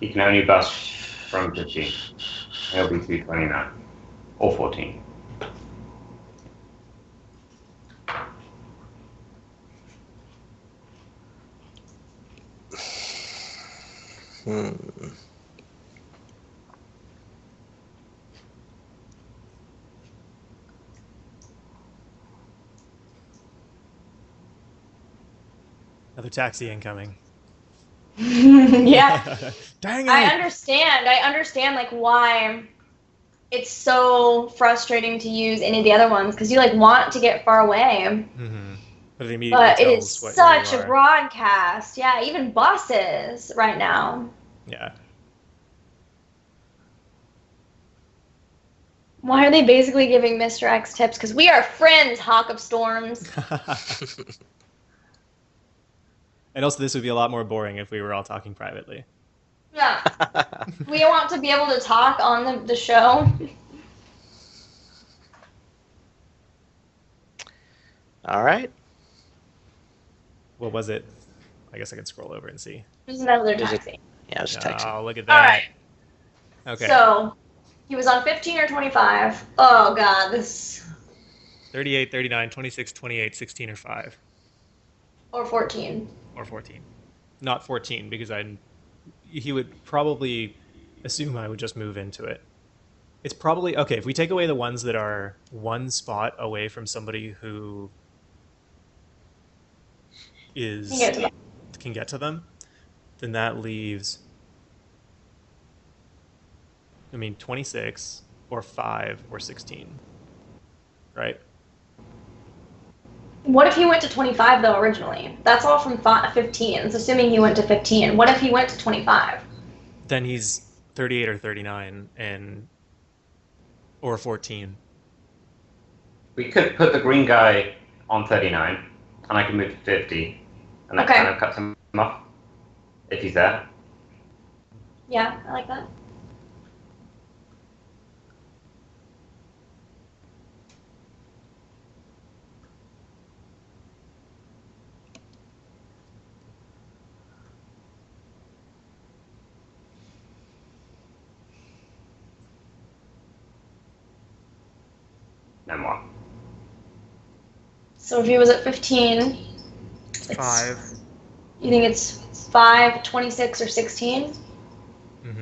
He can only bust from 15. He'll be 229 or 14. Another taxi incoming. Yeah. Dang it! I understand like why it's so frustrating to use any of the other ones because you like want to get far away. Mm-hmm. But it immediately But it tells is what such you a are. broadcast. Yeah, even buses right now. Yeah. Why are they basically giving Mr. X tips? Because we are friends, Hawk of Storms. And also, this would be a lot more boring if we were all talking privately. Yeah. We want to be able to talk on the show. All right. What was it? I guess I could scroll over and see. There's another Is it- taxi. Yeah, I was texting. Oh, look at All that. right. Okay. So he was on 15 or 25. Oh, God. This. 38, 39, 26, 28, 16, or 5. Or 14. Or 14. Not 14, because he would probably assume I would just move into it. It's probably, okay, if we take away the ones that are one spot away from somebody who can get to them, then that leaves, 26 or 5 or 16, right? What if he went to 25, though, originally? That's all from 15. It's assuming he went to 15. What if he went to 25? Then he's 38 or 39 or 14. We could put the green guy on 39, and I can move to 50, and that Okay. kind of cuts him off, if he's there. Yeah, I like that. No more. So if he was at 15, it's 5. You think it's 5, 26, or 16? Mm-hmm.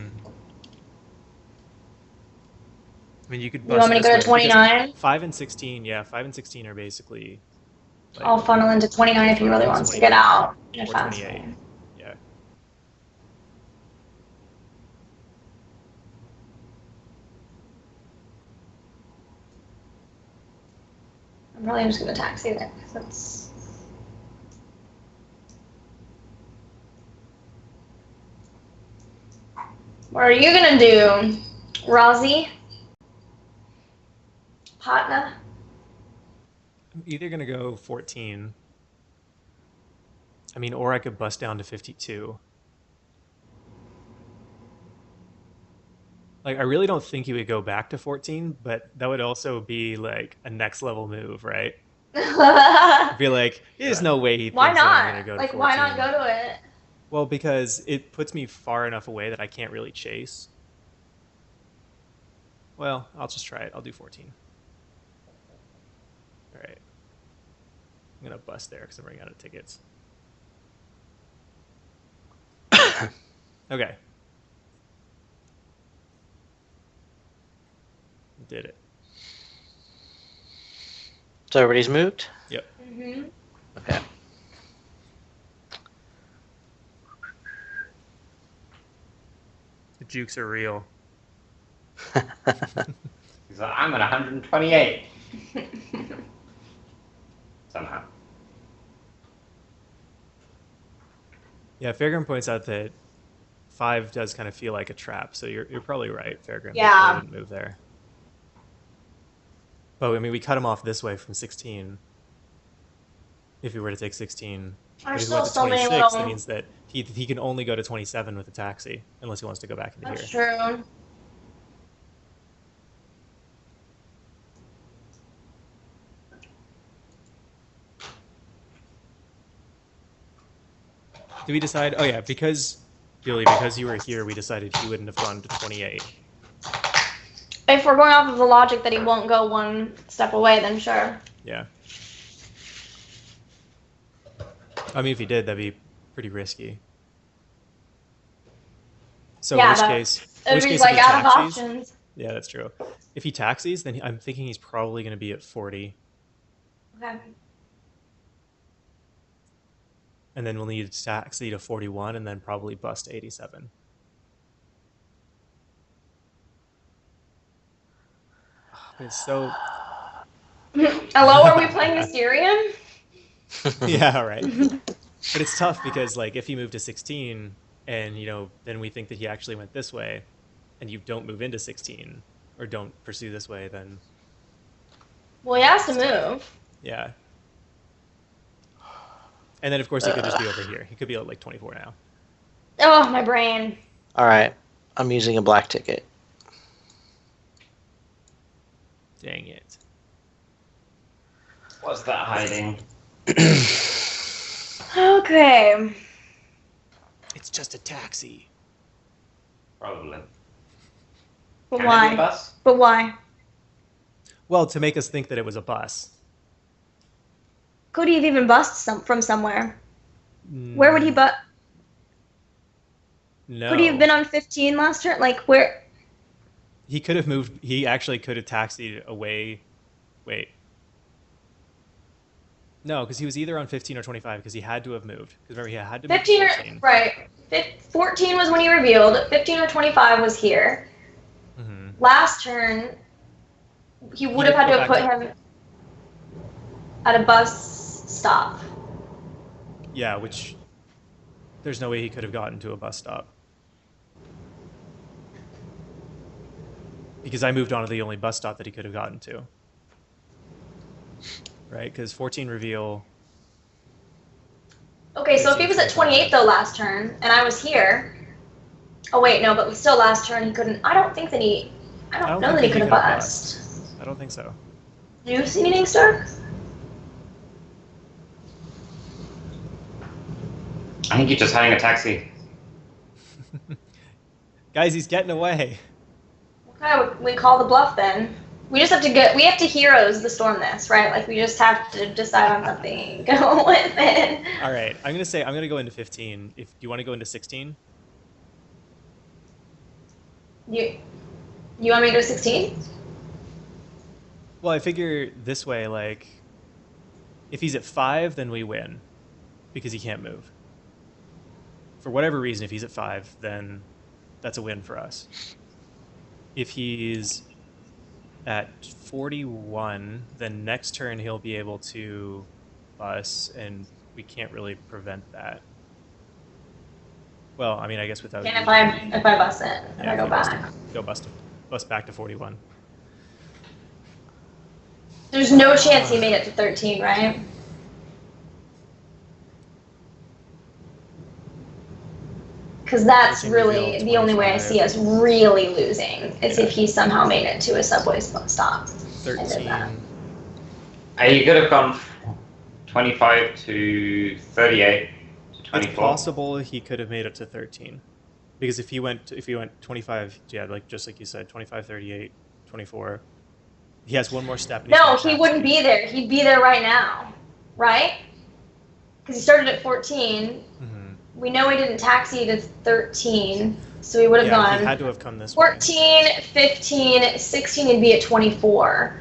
I mean, you could You bust want me to this go to way, because 29? 5 and 16, yeah, 5 and 16 are basically like, I'll funnel into 29 if he really wants to get out in a or fast 28. way. Yeah. really just gonna taxi there. That's. What are you gonna do, Rozzy? Partner? I'm either gonna go 14. I mean, or I could bust down to 52. Like, I really don't think he would go back to 14, but that would also be like a next level move, right? I'd be like, there's no way he Why thinks that I'm gonna not? go to Like, 14. why not go to it? Well, because it puts me far enough away that I can't really chase. Well, I'll just try it. I'll do 14. All right. I'm gonna bust there because I'm running out of tickets. Okay. Did it. So everybody's moved? Yep. Mm-hmm. Okay. The jukes are real. He's like, I'm at 128. Somehow. Yeah, Fairground points out that 5 does kind of feel like a trap, so you're probably right, Fairground. Yeah. I wouldn't move there. But I mean, we cut him off this way from 16. If we were to take 16, but There's if we went still to so many 26, that little. means that he can only go to 27 with a taxi, unless he wants to go back into That's here. true. Did we decide? Oh yeah, because Billy, because you were here, we decided he wouldn't have gone to 28. If we're going off of the logic that he won't go one step away, then sure. Yeah. I mean, if he did, that'd be pretty risky. So Yeah, worst that- case, If worst he's case like if he out of taxis. options. Yeah, that's true. If he taxis, then I'm thinking he's probably going to be at 40, Okay. and then we'll need to taxi to 41, and then probably bust to 87. But it's so. Hello, are we playing Mysterium? Yeah, right. But it's tough because like if you move to 16 and then we think that he actually went this way and you don't move into 16 or don't pursue this way, then Well, he has to move. yeah. And then of course he could just be over here. He could be at like 24 now. Oh, my brain. All right. I'm using a black ticket. Dang it. What's that hiding? Okay. It's just a taxi. Probably. But Can it be a why? bus? But why? Well, to make us think that it was a bus. Could he have even bust from somewhere? Where would he but? No. Could he have been on 15 last turn? Like where? He could have moved. He actually could have taxied away. Wait. No, because he was either on 15 or 25 because he had to have moved. Because remember, he had to move 15 to or 14. right. 14 was when he revealed. 15 or 25 was here. Mm-hmm. Last turn, he would have did had to go have put back him at a bus stop. Yeah, which there's no way he could have gotten to a bus stop. Because I moved on to the only bus stop that he could have gotten to. Right? Because 14 reveal. Okay, so if he was at 28 though last turn, and I was here. Oh wait, no, but still last turn he couldn't. I don't think that he. I don't know think that he could have could bust. I don't think so. New seating star? I think you're just hiring a taxi. Guys, he's getting away. Okay, we call the bluff then. We just have to get. We have to heroes the storm this, right? Like we just have to decide on something and go with it. All right, I'm gonna go into 15. If do you want to go into 16? You want me to go 16? Well, I figure this way, like, if he's at 5, then we win because he can't move. For whatever reason, if he's at 5, then that's a win for us. If he's at 41, then next turn he'll be able to bus, and we can't really prevent that. Well, I mean, I guess without. And if I bust it, if I go back. Go bust back to 41. There's no chance he made it to 13, right? Because that's really the only way I see us really losing is if he somehow made it to a subway stop. 13. You could have gone 25 to 38 to 24. It's possible he could have made it to 13. Because if he went 25, yeah, like just like you said, 25, 38, 24, he has one more step. No, he wouldn't be there. He'd be there right now, right? Because he started at 14. Mm-hmm. We know he didn't taxi to 13, so he would have gone. He had to have come this 14, way. 15, 16, he'd be at 24.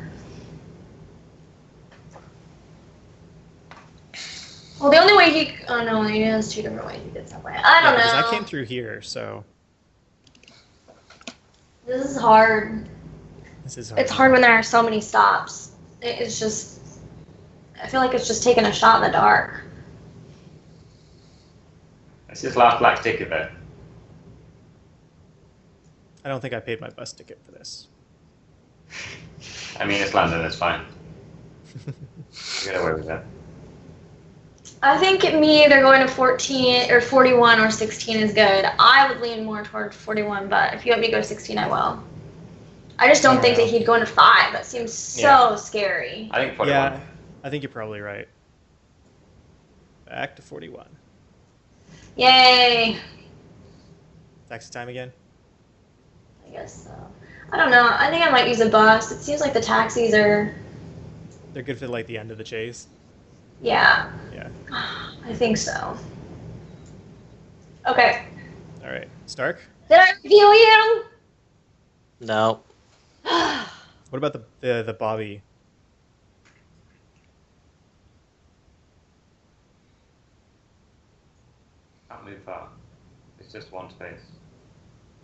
Well, the only way he... Oh, no, he has two different ways he did subway. I don't know. Because I came through here, so... This is hard. This is hard. It's hard when there are so many stops. It's just... I feel like it's just taking a shot in the dark. That's his last black ticket, though. I don't think I paid my bus ticket for this. I mean, it's London, it's fine. Get away with that. I think me either going to 14 or 41 or 16 is good. I would lean more toward 41, but if you want me to go to 16, I will. I just don't think that he'd go into 5. That seems so scary. I think 41. Yeah, I think you're probably right. Back to 41. Yay! Taxi time again? I guess so. I don't know. I think I might use a bus. It seems like the taxis are... They're good for like the end of the chase. Yeah. Yeah. I think so. Okay. All right. Stark? Did I reveal you? No. What about the Bobby? Can't move far. It's just one space.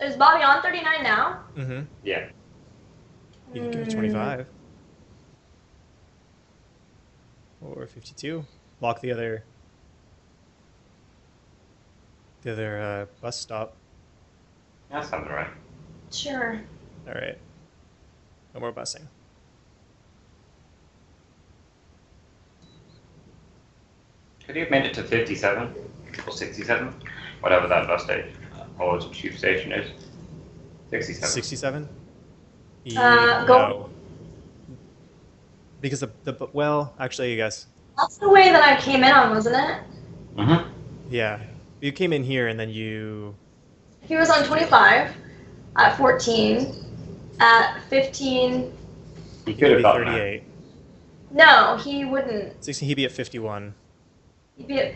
Is Bobby on 39 now? Mm-hmm. Yeah. You can go to 25. Or 52. Lock the other bus stop. That sounds right. Sure. All right. No more busing. Could you have made it to 57 or 67? Whatever that bus station or tube station is. 67. 67? Go. No. Because well, actually, I guess. That's the way that I came in on, wasn't it? Mm-hmm. Yeah. You came in here and then you... He was on 25, at 14, at 15. He could have gotten 38. No, he wouldn't. 16, he'd be at 51. He'd be at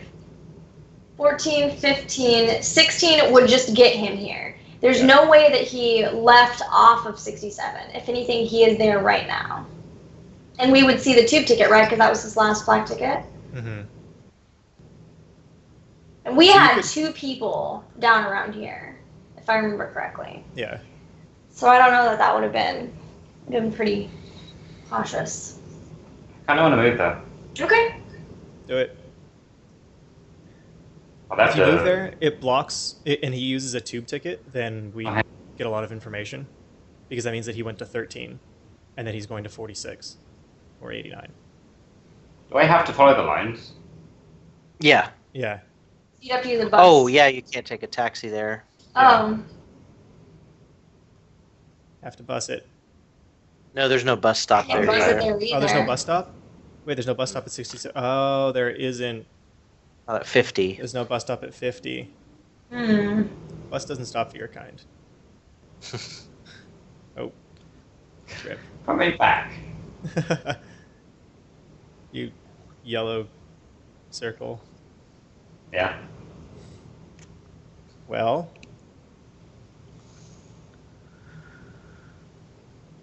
14, 15, 16 would just get him here. There's no way that he left off of 67. If anything, he is there right now. And we would see the tube ticket, right? Because that was his last black ticket. Mm-hmm. And we had 2 people down around here, if I remember correctly. Yeah. So I don't know that would have been pretty cautious. I don't want to move though. Okay. Do it. Well, that's If you move there, it blocks, and he uses a tube ticket, then we get a lot of information. Because that means that he went to 13, and then he's going to 46, or 89. Do I have to follow the lines? Yeah. Yeah. You'd have to use a bus. Oh, yeah, you can't take a taxi there. Oh. Have to bus it. No, there's no bus stop there. Bus it Either. there either. Oh, there's no bus stop? Wait, there's no bus stop at 67. Oh, there isn't. Not at 50. There's no bus stop at 50. Hmm. Bus doesn't stop for your kind. Oh. Trip. Put me back. You yellow circle. Yeah. Well.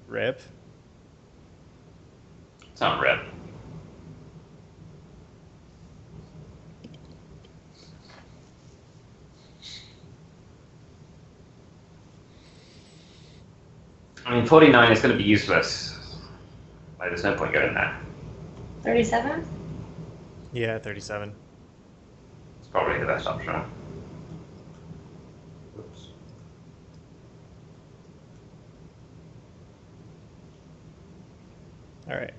Rip. It's not red. I mean, 49 is going to be useless Like, there's no point going there. 37? Yeah, 37. It's probably the best option. Oops. All right.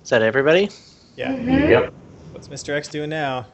Is that everybody? Yeah. Mhm. Yep. What's Mr. X doing now?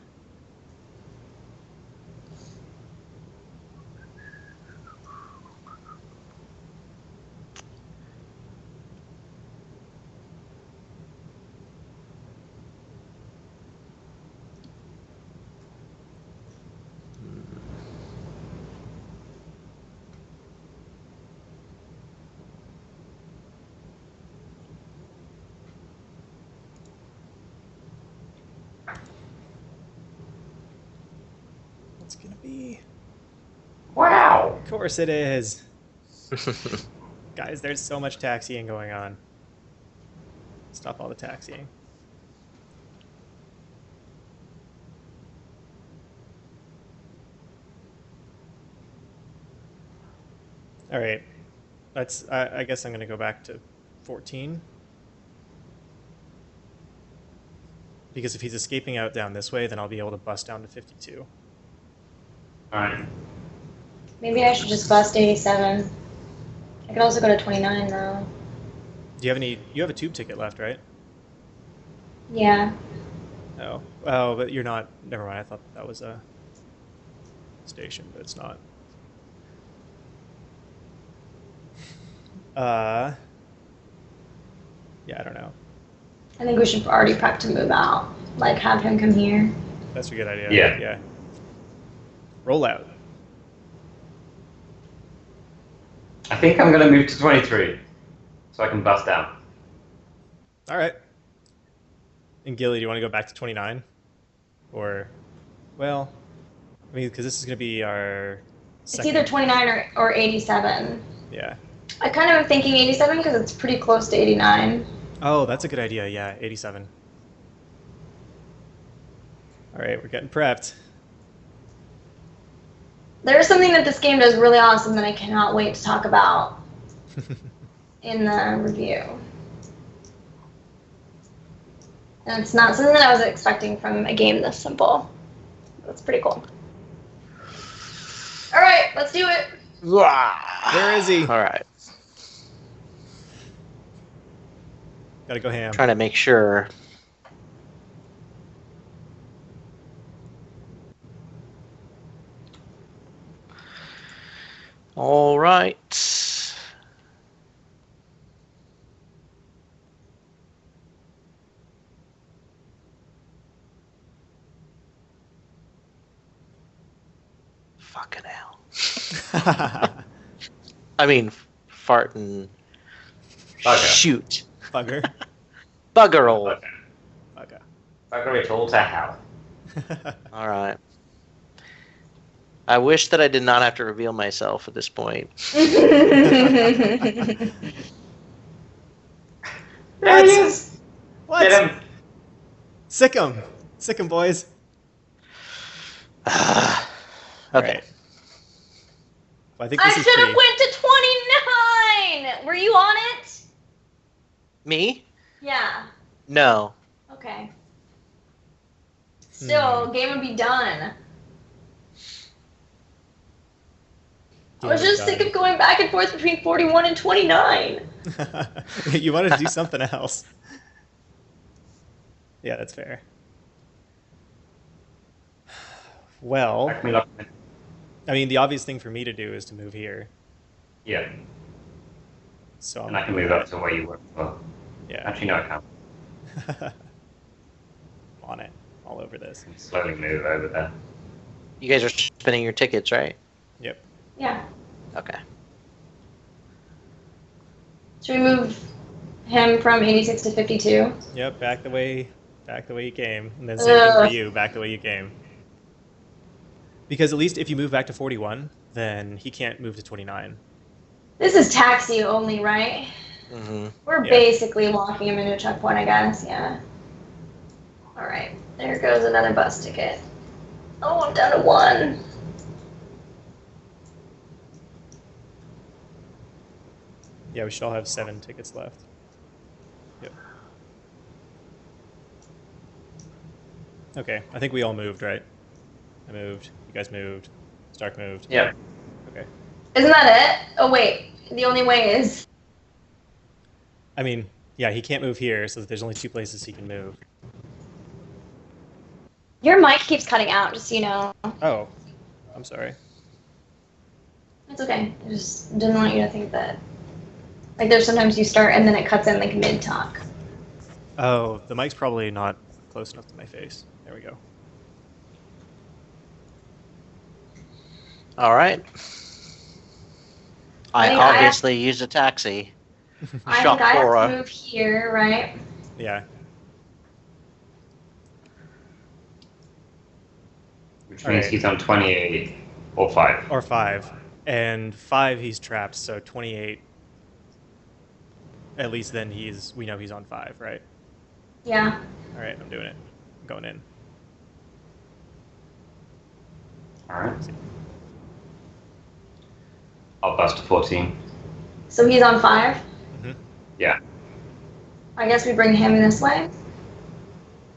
What's it gonna be? Wow. Of course it is. Guys, there's so much taxiing going on. Stop all the taxiing. All right. I guess I'm gonna go back to 14. Because if he's escaping out down this way, then I'll be able to bust down to 52. Alright. Maybe I should just bust 87. I could also go to 29 though. Do you have any? You have a tube ticket left, right? Yeah. Oh, but you're not. Never mind. I thought that was a station, but it's not. Yeah, I don't know. I think we should already prep to move out. Like, have him come here. That's a good idea. Yeah. Yeah. Roll out. I think I'm gonna move to 23. So I can bust down. All right. And Gilly, do you want to go back to 29? Or, well, I mean, because this is going to be our It's second. either 29 or 87. Yeah. I kind of am thinking 87 because it's pretty close to 89. Oh, that's a good idea. Yeah, 87. All right, we're getting prepped. There's something that this game does really awesome that I cannot wait to talk about in the review. And it's not something that I was expecting from a game this simple. That's pretty cool. All right, let's do it. Where is he? All right. Gotta go ham. Trying to make sure. All right. Fucking hell. I mean, fart and Bugger. shoot. Bugger. Bugger all. Bugger. Bugger it all to hell. All right. I wish that I did not have to reveal myself at this point. There he is. What? Get him. Sick him. Sick him, boys. Okay. All right. Well, I think I this is should have pretty... went to 29. Were you on it? Me? Yeah. No. Okay. Still, game would be done. I was just sick of going back and forth between 41 and 29. You wanted to do something else. Yeah, that's fair. Well, Back me up. I mean, the obvious thing for me to do is to move here. Yeah. So I'm And I can move up to where you were. Well, Yeah. actually, no, I can't. On it, all over this. I can slowly move over there. You guys are spinning your tickets, right? Yep. Yeah. Okay. Should we move him from 86 to 52? Yep. Back the way you came, and then same thing Ugh. for you. Back the way you came. Because at least if you move back to 41, then he can't move to 29. This is taxi only, right? Mm-hmm. We're Yeah. basically walking him into a checkpoint, I guess. Yeah. All right. There goes another bus ticket. Oh, I'm down to 1. Yeah, we should all have 7 tickets left. Yep. Okay, I think we all moved, right? I moved. You guys moved. Stark moved. Yeah. Okay. Isn't that it? Oh wait, the only way is. I mean, yeah, he can't move here, so there's only 2 places he can move. Your mic keeps cutting out, just so you know. Oh, I'm sorry. It's okay. I just didn't want you to think that. Like, there's sometimes you start and then it cuts in like mid talk. Oh, the mic's probably not close enough to my face. There we go. All right. I think I have- obviously used a taxi. I Shop think I have Cora. to move here, right? Yeah. Which All means right. he's on 28 or 5. Or 5. And 5 he's trapped, so 28. At least then we know he's on 5, right? Yeah. All right, I'm doing it. I'm going in. Alright. I'll bust to 14. So he's on 5. Yeah. I guess we bring him this way.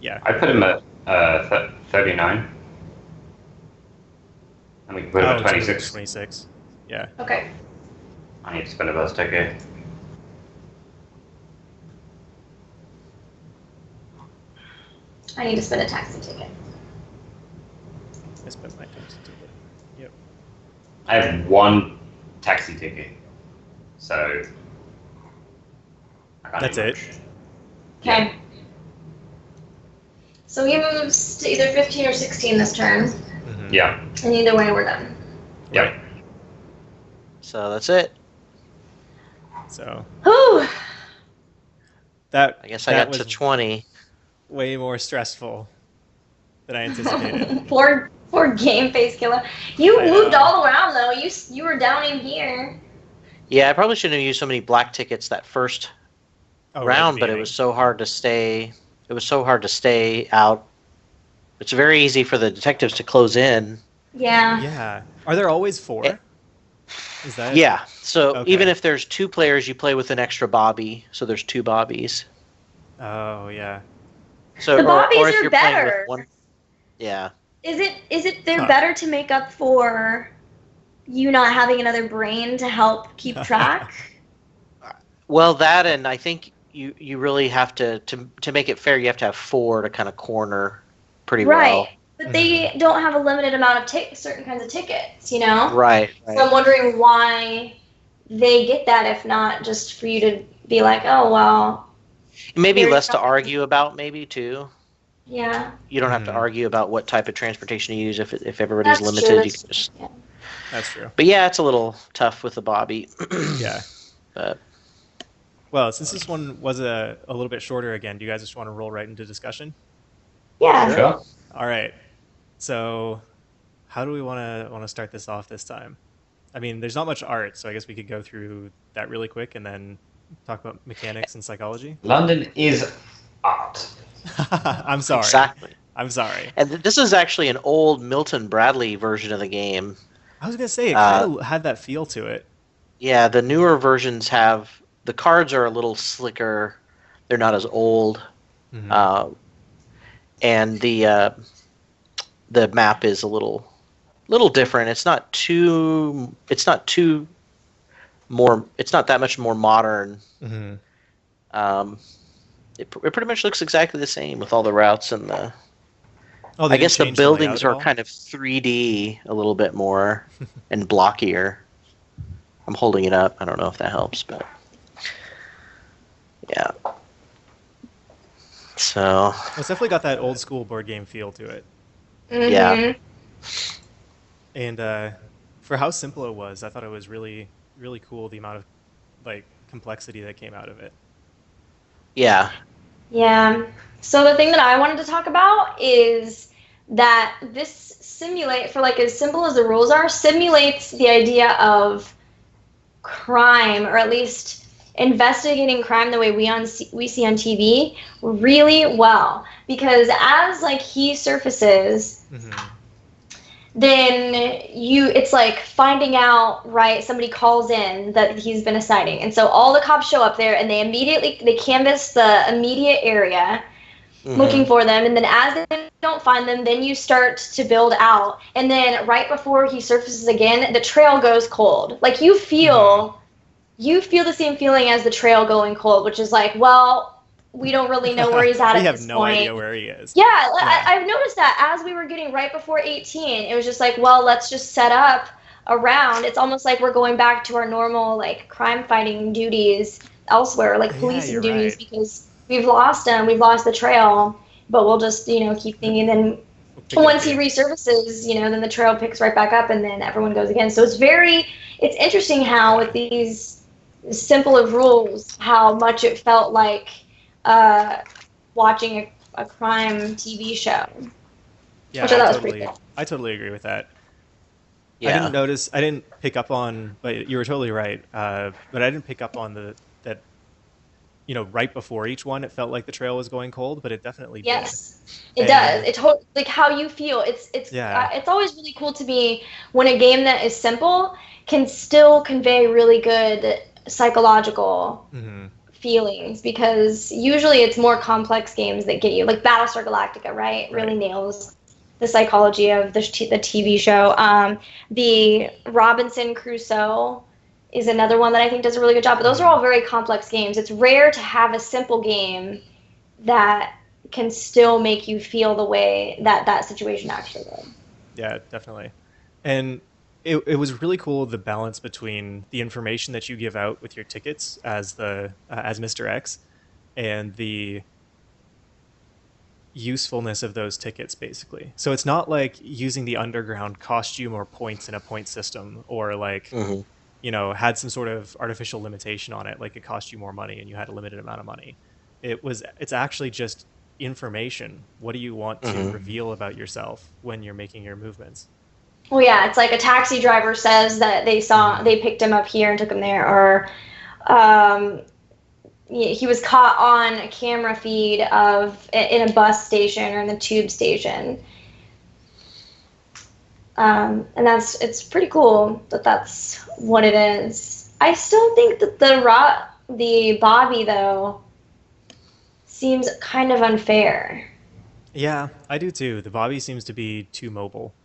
Yeah. I put him at 39. And we can put him at 26. 26. Yeah. Okay. I need to spend a bus ticket. I need to spend a taxi ticket. I spent my taxi ticket. Yep. I have 1 taxi ticket. So. I can't That's do it? much. Okay. So he moves to either 15 or 16 this turn. Mhm. Yeah. And either way, we're done. Yeah. So that's it. So Whew. that I guess I that got to was 20. way more stressful than I anticipated. poor game face killer. You I know. moved all around though. You were down in here. Yeah, I probably shouldn't have used so many black tickets that first Oh, right at the round, but it beginning. was so hard to stay. It was so hard to stay out. It's very easy for the detectives to close in. Yeah. Yeah. Are there always 4? Eh. Is that? Yeah. So Okay. even if there's 2 players, you play with an extra Bobby. So there's 2 Bobbies. Oh, yeah. So The or Bobbies if are you're playing better. with one. Yeah. Is it they're Huh. better to make up for you not having another brain to help keep track? Well, that and I think you really have to make it fair. You have to have 4 to kind of corner pretty Right. well. But they don't have a limited amount of certain kinds of tickets, you know? Right. So I'm wondering why they get that, if not just for you to be like, oh, well, Maybe There's less to something- argue about, maybe too. yeah. You don't have to Mhm. argue about what type of transportation you use if everybody's That's limited. true. You can just, Yeah. That's true. but yeah, it's a little tough with the Bobby. Yeah. But Well, since this one was a little bit shorter again, do you guys just want to roll right into discussion? Yeah. Sure. All right. So, how do we want to start this off this time? I mean, there's not much art, so I guess we could go through that really quick and then talk about mechanics and psychology. London is art. I'm sorry. exactly. I'm sorry. And this is actually an old Milton Bradley version of the game. I was gonna say it kind of had that feel to it. Yeah, the newer versions have the cards are a little slicker. They're not as old, Mhm. and the map is a little different. It's not too. It's not too more. It's not that much more modern. Mhm. It pretty much looks exactly the same with all the routes and the. Oh, they I guess the didn't change layout buildings at are all? kind of 3D a little bit more and blockier. I'm holding it up. I don't know if that helps, but yeah. So Well, it's definitely got that old school board game feel to it. Yeah. Mhm. And for how simple it was, I thought it was really, really cool the amount of like complexity that came out of it. yeah, Yeah. So the thing that I wanted to talk about is that this simulate, for like as simple as the rules are, simulates the idea of crime, or at least investigating crime the way we see on TV really well. Because as like he surfaces, Mhm. then it's like finding out, right? Somebody calls in that he's been a sighting, and so all the cops show up there, and they canvass the immediate area looking Mm-hmm. for them, and then as they don't find them, then you start to build out, and then right before he surfaces again, the trail goes cold. Like Hmm. you feel the same feeling as the trail going cold, which is like, well, we don't really know where he's We at have this no idea point. where he is. Yeah, Yeah. I've noticed that as we were getting right before 18, it was just like, well, let's just set up around. It's almost like we're going back to our normal like crime fighting duties elsewhere, like Yeah, policing you're duties, right. because we've lost him, we've lost the trail, but we'll just, keep thinking. Then We'll pick it up once he again. resurfaces, then the trail picks right back up, and then everyone goes again. So it's interesting how with Yeah. these simple of rules, how much it felt like uh, watching a crime TV show, which Yeah, I thought was pretty cool. I totally agree with that. Yeah. I didn't pick up on, but you were totally right. But I didn't pick up on that, right before each one, it felt like the trail was going cold, but it definitely did. Yes, it does. And It like how you feel. yeah. It's always really cool to me when a game that is simple can still convey really good psychological Hmm. feelings, because usually it's more complex games that get you, like Battlestar Galactica, right? Really Right. nails the psychology of the TV show. The Robinson Crusoe is another one that I think does a really good job. But those are Hmm. all very complex games. It's rare to have a simple game that can still make you feel the way that that situation actually did. Yeah, definitely. And it was really cool, the balance between the information that you give out with your tickets as the as Mr. X, and the usefulness of those tickets, basically. So it's not like using the underground cost you more points in a point system, or like, Mm-hmm. had some sort of artificial limitation on it, like it cost you more money and you had a limited amount of money. It's actually just information. What do you want to Mm-hmm. reveal about yourself when you're making your movements? Well, yeah, it's like a taxi driver says that Hmm. they picked him up here and took him there, or um, he was caught on a camera feed of in a bus station or in the tube station. And it's pretty cool that that's what it is. I still think that the Bobby though seems kind of unfair. Yeah, I do too. The Bobby seems to be too mobile.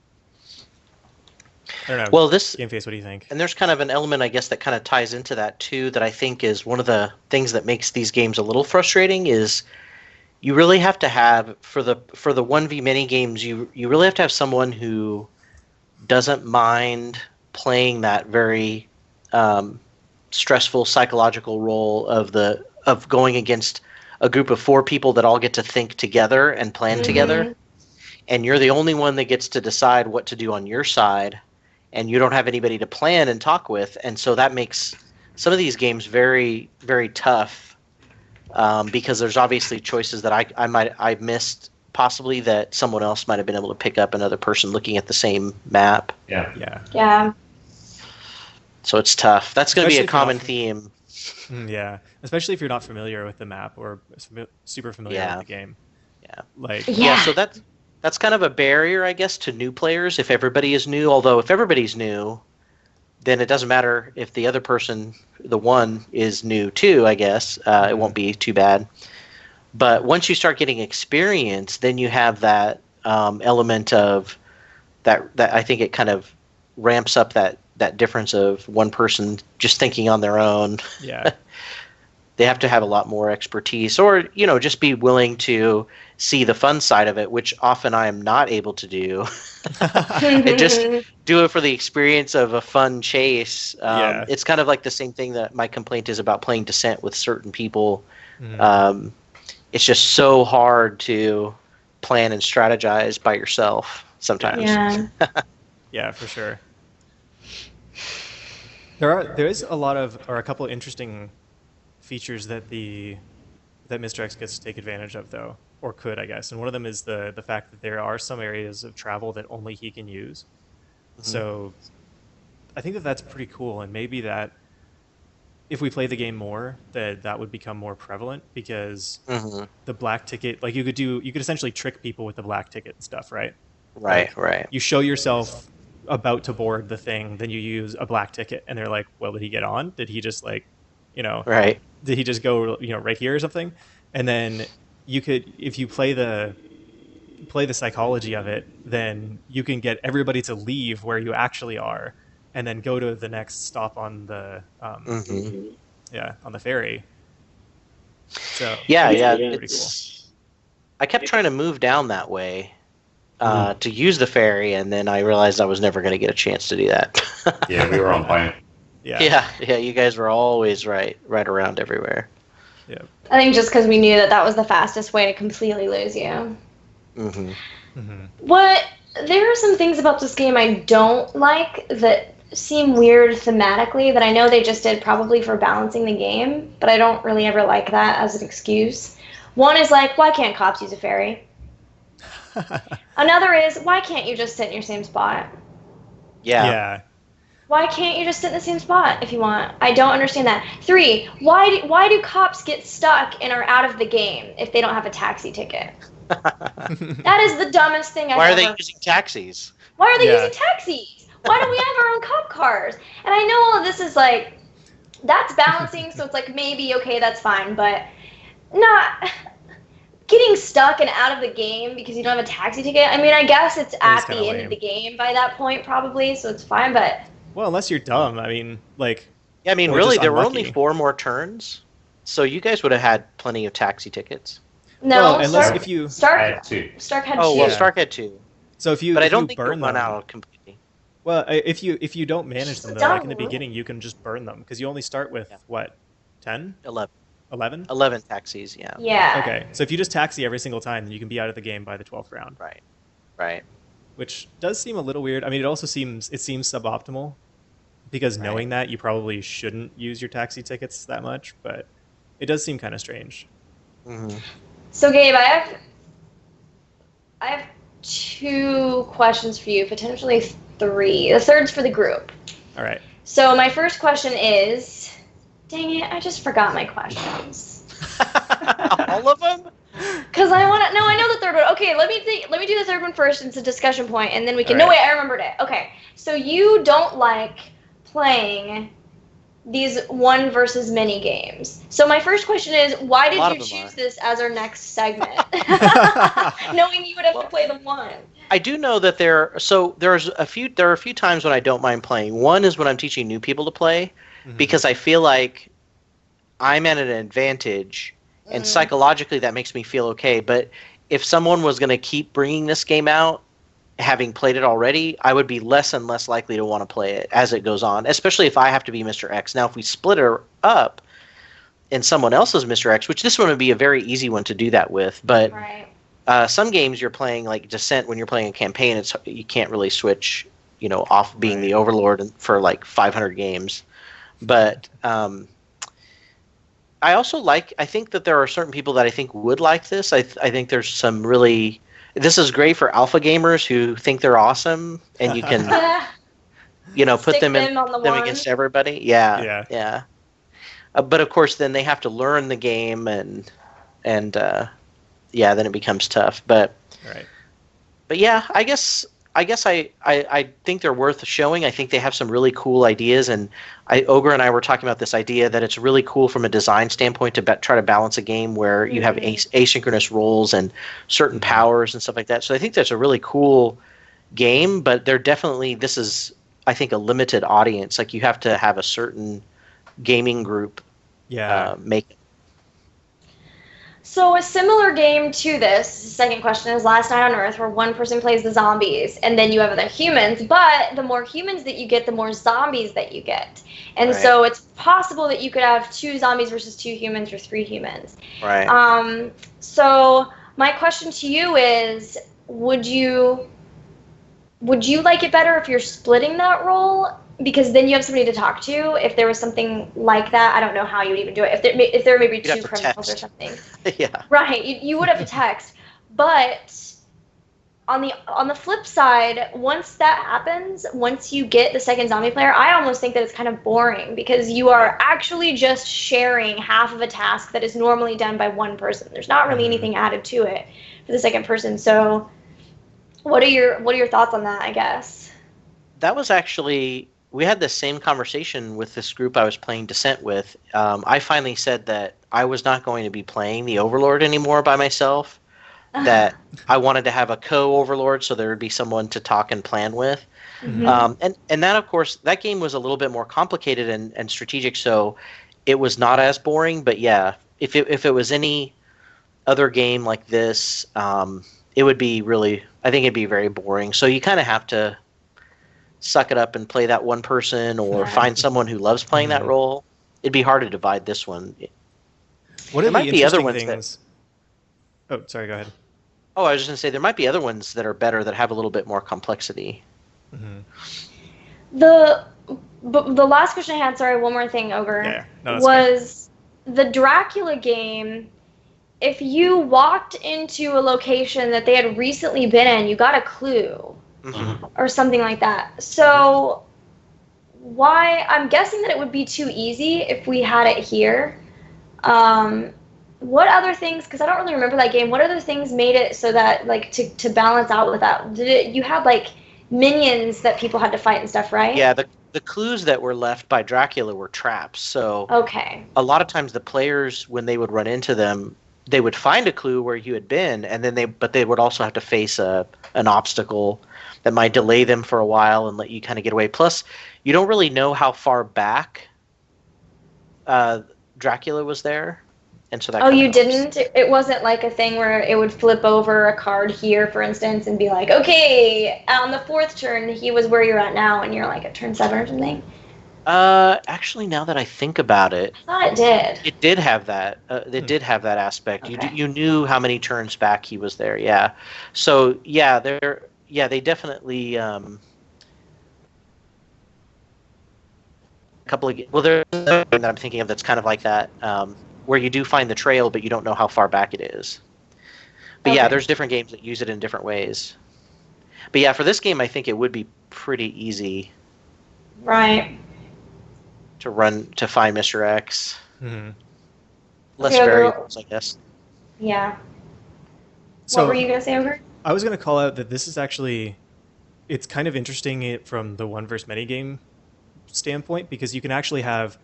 I don't know. Well, this Game Face, what do you think? and there's kind of an element, I guess, that kind of ties into that too. That I think is one of the things that makes these games a little frustrating. Is you really have to have for the 1v mini games, you really have to have someone who doesn't mind playing that very um, stressful psychological role of going against a group of four people that all get to think together and plan together, Mm-hmm. and you're the only one that gets to decide what to do on your side, and you don't have anybody to plan and talk with, and so that makes some of these games very very tough, because there's obviously choices that I missed, possibly, that someone else might have been able to pick up, another person looking at the same map. Yeah. Yeah, Yeah. So it's tough. That's going to be a especially if you're not. common theme. Yeah, especially if you're not familiar with the map, or super familiar with Yeah, the game. yeah, Like, yeah. Yeah. So that's kind of a barrier, I guess, to new players if everybody is new. Although if everybody's new, then it doesn't matter if the other person, the one, is new too. I guess it mhm, won't be too bad. But once you start getting experience, then you have that element of that I think it kind of ramps up that difference of one person just thinking on their own. yeah, They have to have a lot more expertise, or just be willing to see the fun side of it, which often I am not able to do. And just do it for the experience of a fun chase. yeah, It's kind of like the same thing that my complaint is about playing Descent with certain people. mhm, um, it's just so hard to plan and strategize by yourself yeah, sometimes. Yeah. yeah, for sure. There is a lot of, or a couple of interesting features that Mr. X gets to take advantage of, though, or could, I guess. And one of them is the fact that there are some areas of travel that only he can use. Hmm. So I think that that's pretty cool, and maybe that if we play the game more, that would become more prevalent, because Hmm. the black ticket, like you could essentially trick people with the black ticket and stuff, right? Right, right. You show yourself about to board the thing, then you use a black ticket, and they're like, well, did he get on? Did he just like, Right. did he just go, right here or something? And then you could, if you play the psychology of it, then you can get everybody to leave where you actually are, and then go to the next stop on the on the ferry. So Yeah, it's pretty cool. I kept trying to move down that way to use the ferry, and then I realized I was never going to get a chance to do that. Yeah, we were on point. Yeah. You guys were always right around everywhere. Yeah. I think just because we knew that was the fastest way to completely lose you. Mm-hmm. There are some things about this game I don't like that seem weird thematically that I know they just did probably for balancing the game, but I don't really ever like that as an excuse. One is like, why can't cops use a ferry? Another is, why can't you just sit in your same spot? Yeah. Why can't you just sit in the same spot if you want? I don't understand that. 3, why do cops get stuck and are out of the game if they don't have a taxi ticket? That is the dumbest thing I've ever. Why are they using taxis? Why are they using taxis? Why don't we have our own cop cars? And I know all of this is like, that's balancing, so it's like maybe, okay, that's fine, but not getting stuck and out of the game because you don't have a taxi ticket. I mean, I guess it's at the end of the game by that point probably, so it's fine, but... Well, unless you're dumb. I mean, like... Yeah, I mean, really, there were only 4 more turns, so you guys would have had plenty of taxi tickets. No, unless if you... Stark had 2. Oh, well, Stark had 2. So if you But if I don't you think burn you'll run them, out completely. well, if you don't manage them, though, like in the dumb. beginning, you can just burn them, because you only start with, what, 10? 11. 11? 11 taxis, yeah. Yeah. Okay, so if you just taxi every single time, then you can be out of the game by the 12th round. Right. Which does seem a little weird. I mean, it seems suboptimal, because knowing that, you probably shouldn't use your taxi tickets that much, but it does seem kind of strange. Mm-hmm. So, Gabe, I have 2 questions for you, potentially 3. The third's for the group. All right. So my first question is, dang it, I just forgot my questions. All of them? Because I know the third one. Okay, let me do the third one first. It's a discussion point, and then we can. All No, right. wait, I remembered it. Okay, so you don't like playing these 1 versus many games. So my first question is, why did you choose this as our next segment, knowing you would have to play the 1? I do know that there are a few times when I don't mind playing. One is when I'm teaching new people to play, because I feel like I'm at an advantage, and psychologically that makes me feel okay. But if someone was going to keep bringing this game out, having played it already, I would be less and less likely to want to play it as it goes on, especially if I have to be Mr. X. Now, if we split her up and someone else is Mr. X, which this one would be a very easy one to do that with, but some games you're playing, like Descent, when you're playing a campaign, you can't really switch, off being the Overlord for like 500 games. But I think that there are certain people that I think would like this. I think there's some really... This is great for alpha gamers who think they're awesome, and you can, put them against everybody. Yeah. But of course, then they have to learn the game, and then it becomes tough. But yeah, I guess I think they're worth showing. I think they have some really cool ideas, and Ogre and I were talking about this idea that it's really cool from a design standpoint to try to balance a game where you have asynchronous roles and certain powers and stuff like that. So I think that's a really cool game, but this is, I think, a limited audience. Like, you have to have a certain gaming group make it. So a similar game to this, second question, is Last Night on Earth, where one person plays the zombies, and then you have other humans, but the more humans that you get, the more zombies that you get. And so it's possible that you could have 2 zombies versus 2 humans or 3 humans. Right. So my question to you is, would you like it better if you're splitting that role? Because then you have somebody to talk to. If there was something like that, I don't know how you would even do it. If there may be 2 criminals or something. Yeah. Right. You would have to text. But on the flip side, once that happens, once you get the second zombie player, I almost think that it's kind of boring, because you are actually just sharing half of a task that is normally done by one person. There's not really anything added to it for the second person. So What are your thoughts on that, I guess? That was actually, we had the same conversation with this group I was playing Descent with. I finally said that I was not going to be playing the Overlord anymore by myself, that I wanted to have a co-Overlord so there would be someone to talk and plan with. Mhm. And that, of course, that game was a little bit more complicated and strategic, so it was not as boring. But yeah, if it was any other game like this, it would be really, I think it'd be very boring. So you kind of have to suck it up and play that one person, or Right. find someone who loves playing that role. It'd be hard to divide this one. One There of the might be other interesting ones that. things. Oh, sorry. Go ahead. Oh, I was just gonna say there might be other ones that are better that have a little bit more complexity. Hmm. The last question I had, sorry, one more thing, Ogre, Yeah. No, that's was the Dracula game. If you walked into a location that they had recently been in, you got a clue Mm-hmm. or something like that. So why? I'm guessing that it would be too easy if we had it here. Um, what other things? Because I don't really remember that game. What other things made it so that like to balance out with that? Did it? You had like minions that people had to fight and stuff, right? Yeah, the clues that were left by Dracula were traps. So Okay. a lot of times the players, when they would run into them, they would find a clue where you had been, and then they would also have to face an obstacle that might delay them for a while and let you kind of get away. Plus, you don't really know how far back Dracula was there, and so that. Oh, kind you of helps. didn't? It wasn't like a thing where it would flip over a card here, for instance, and be like, okay, on the fourth turn, he was where you're at now, and you're like at turn 7 or something? Actually, now that I think about it, I thought it did. it did have that. It did have that aspect. Okay. You knew how many turns back he was there. Yeah. So yeah, they definitely a couple of there's another one that I'm thinking of that's kind of like that, where you do find the trail, but you don't know how far back it is. But yeah, Okay. there's different games that use it in different ways. But yeah, for this game, I think it would be pretty easy Right. to find Mr. X. Hmm. Less Okay, variables, I guess. Yeah. So What were you going to say, Ogre? I was going to call out that this is actually, it's kind of interesting from the one versus many game standpoint, because you can actually have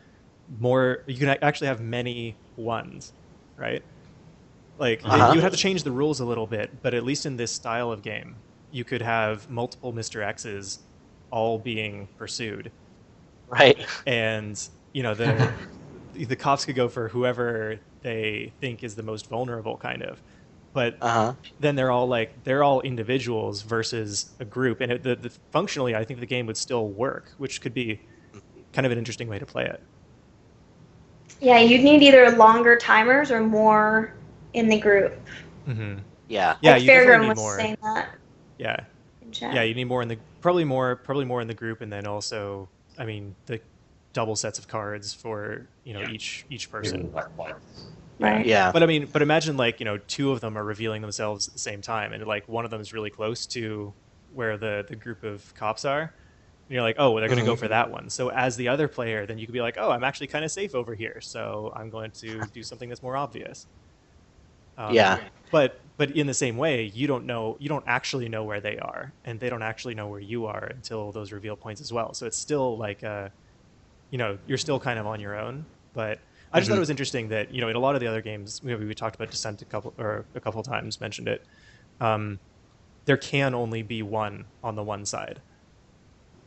many ones, right? Like Uh-huh. you would have to change the rules a little bit, but at least in this style of game, you could have multiple Mr. X's all being pursued, Right. and the cops could go for whoever they think is the most vulnerable, kind of. But Uh-huh. then they're all individuals versus a group, and functionally, I think the game would still work, which could be kind of an interesting way to play it. Yeah, you'd need either longer timers or more in the group. Mm-hmm. Yeah. Yeah, Like you definitely Fairground need was more. saying that Yeah, in chat. yeah, you need more in the probably more in the group, and then also, I mean, the double sets of cards for each person. Right. Yeah. But imagine two of them are revealing themselves at the same time, and like one of them is really close to where the group of cops are, and you're like, oh, well, they're going to go for that one. So as the other player, then you could be like, oh, I'm actually kind of safe over here, so I'm going to do something that's more obvious. Yeah. But in the same way, you don't actually know where they are, and they don't actually know where you are until those reveal points as well. So it's still like you're still kind of on your own. But I just thought it was interesting that in a lot of the other games, we talked about Descent a couple times, mentioned it. There can only be one on the one side,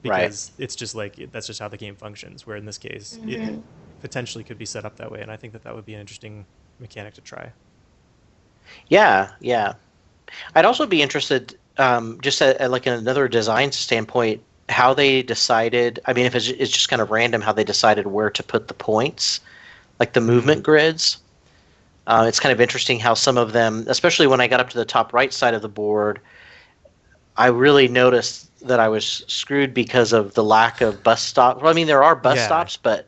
because it's just like that's just how the game functions. Where in this case, it potentially could be set up that way, and I think that would be an interesting mechanic to try. Yeah. Yeah. I'd also be interested, just at like another design standpoint, how they decided. I mean, if it's just kind of random, how they decided where to put the points, like the movement grids. It's kind of interesting how some of them, especially when I got up to the top right side of the board, I really noticed that I was screwed because of the lack of bus stops. Well, I mean, there are bus stops, but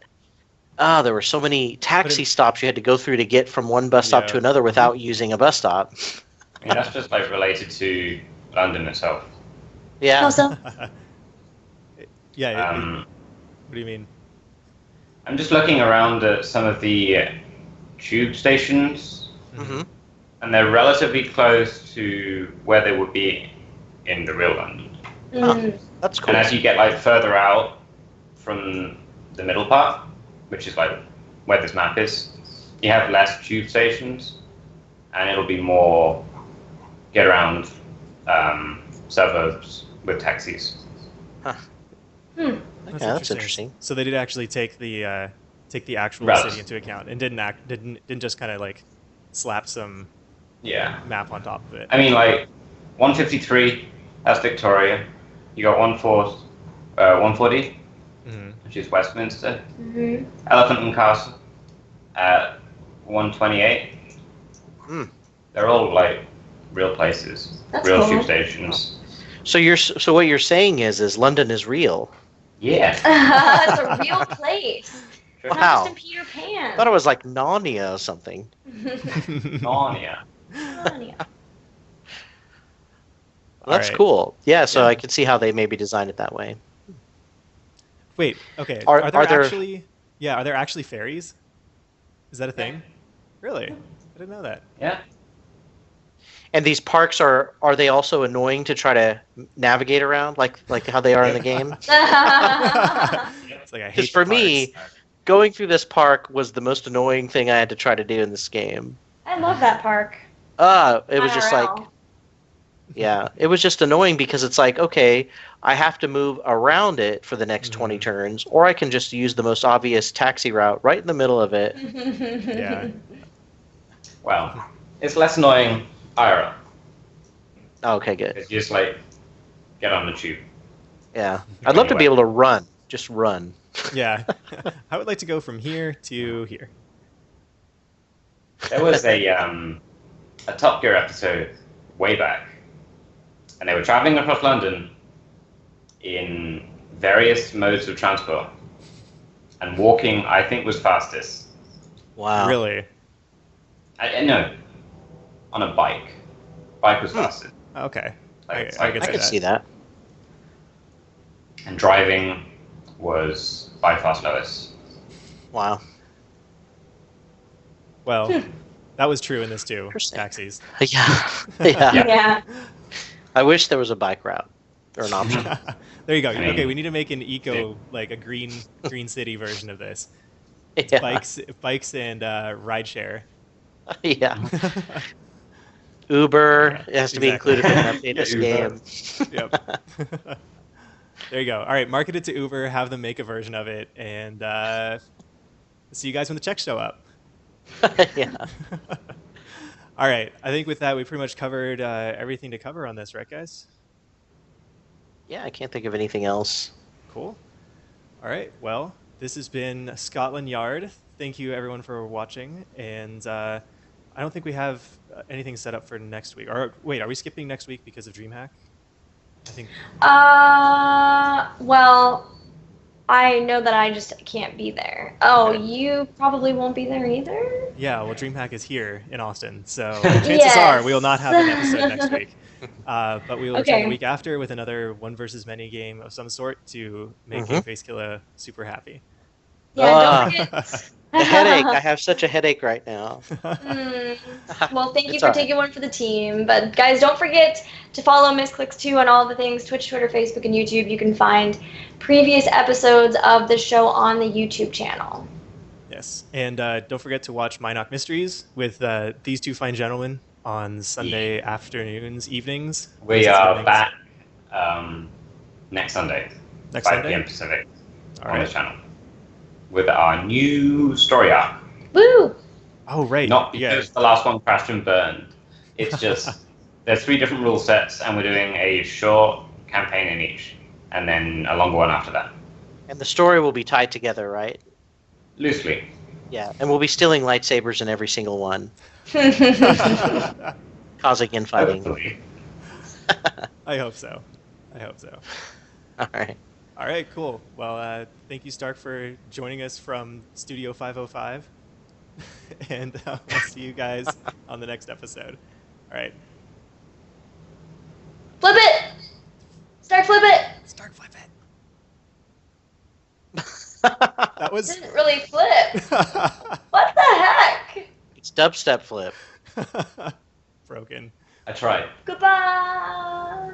there were so many taxi stops you had to go through to get from one bus stop to another without using a bus stop. I mean, that's just like related to London itself. Yeah. How so? Yeah. What do you mean? I'm just looking around at some of the tube stations, Mm-hmm. and they're relatively close to where they would be in the real London. Mm. That's cool. And as you get like further out from the middle part, which is like where this map is, you have less tube stations, and it'll be more get around suburbs with taxis. Hmm. Okay, that's interesting. So they did actually take the actual Routes. city into account and didn't just kind of like slap some Yeah. map on top of it. I mean, like 153, that's Victoria. You got 140, Hmm. which is Westminster. Mhm. Elephant and Castle at 128. Hmm. They're all like real places, That's real cool. tube stations. So what you're saying is London is real. Yeah. It's a real place. It's not Wow. just in Peter Pan. I thought it was like Narnia or something. Narnia. Narnia. Well, that's Alright. cool. Yeah, so Yeah. I can see how they maybe designed it that way. Wait, okay. Are Are there there- actually are there actually ferries? Is that a thing? Really? I didn't know that. Yeah. And these parks are they also annoying to try to navigate around like how they are in the game? It's like I hate Because for the me, parks. going through this park was the most annoying thing I had to try to do in this game. I love that park. It was just like, IRL. yeah, it was just annoying because it's like, okay, I have to move around it for the next 20 Mhm. turns, or I can just use the most obvious taxi route right in the middle of it. Yeah. Well, it's less annoying IRL. Okay, good. It's just like get on the tube. Yeah. I'd love to be able to run. Just run. Yeah. I would like to go from here to here. There was a Top Gear episode way back, and they were traveling across London in various modes of transport, and walking I think was fastest. Wow. Really? No, on a bike. Bike was fastest. Okay. Like, I like- could I say could that. see that. And driving was by far slowest. Wow. Well, that was true in this too. Interesting. Taxis. Yeah. Yeah. Yeah. I wish there was a bike route or an option. There you go. I mean- Okay, we need to make an eco, like a green city version of this. Yeah. Bikes and rideshare. Yeah. Uber it has to be Exactly. included in an update this Uber. game. Yep. There you go. All right, market it to Uber, have them make a version of it, and see you guys when the checks show up. Yeah. All right, I think with that we pretty much covered everything to cover on this, right, guys? Yeah, I can't think of anything else. Cool. All right, well, this has been Scotland Yard. Thank you, everyone, for watching, and I don't think we have anything set up for next week. Or wait, are we skipping next week because of DreamHack? I think. Well, I know that I just can't be there. Oh, Okay. you probably won't be there either? Yeah, well, DreamHack is here in Austin, so chances are we will not have an episode next week. But we will return Okay. the week after with another one versus many game of some sort to make Mhm. Game Face Killer super happy. Yeah, Ah. don't forget. The headache. I have such a headache right now. Well, thank you It's for all right. taking one for the team. But guys, don't forget to follow Misscliks too on all the things Twitch, Twitter, Facebook, and YouTube. You can find previous episodes of the show on the YouTube channel. Yes, and don't forget to watch My Knock Mysteries with these two fine gentlemen on Sunday afternoons, evenings. We This is are evenings. back next Sunday, Next 5 Sunday. p.m. Pacific, All on right. the channel, with our new story arc. Woo! Oh, right. Not Yeah. because the last one crashed and burned. It's just there's 3 different rule sets, and we're doing a short campaign in each, and then a longer one after that. And the story will be tied together, right? Loosely. Yeah. And we'll be stealing lightsabers in every single one, causing infighting. Hopefully. I hope so. I hope so. All right. All right, cool. Well, thank you, Stark, for joining us from Studio 505. And we'll see you guys on the next episode. All right. Flip it! Start flip it! Stark, flip it. That was. Didn't really flip. What the heck? It's dubstep flip. Broken. I tried. Goodbye!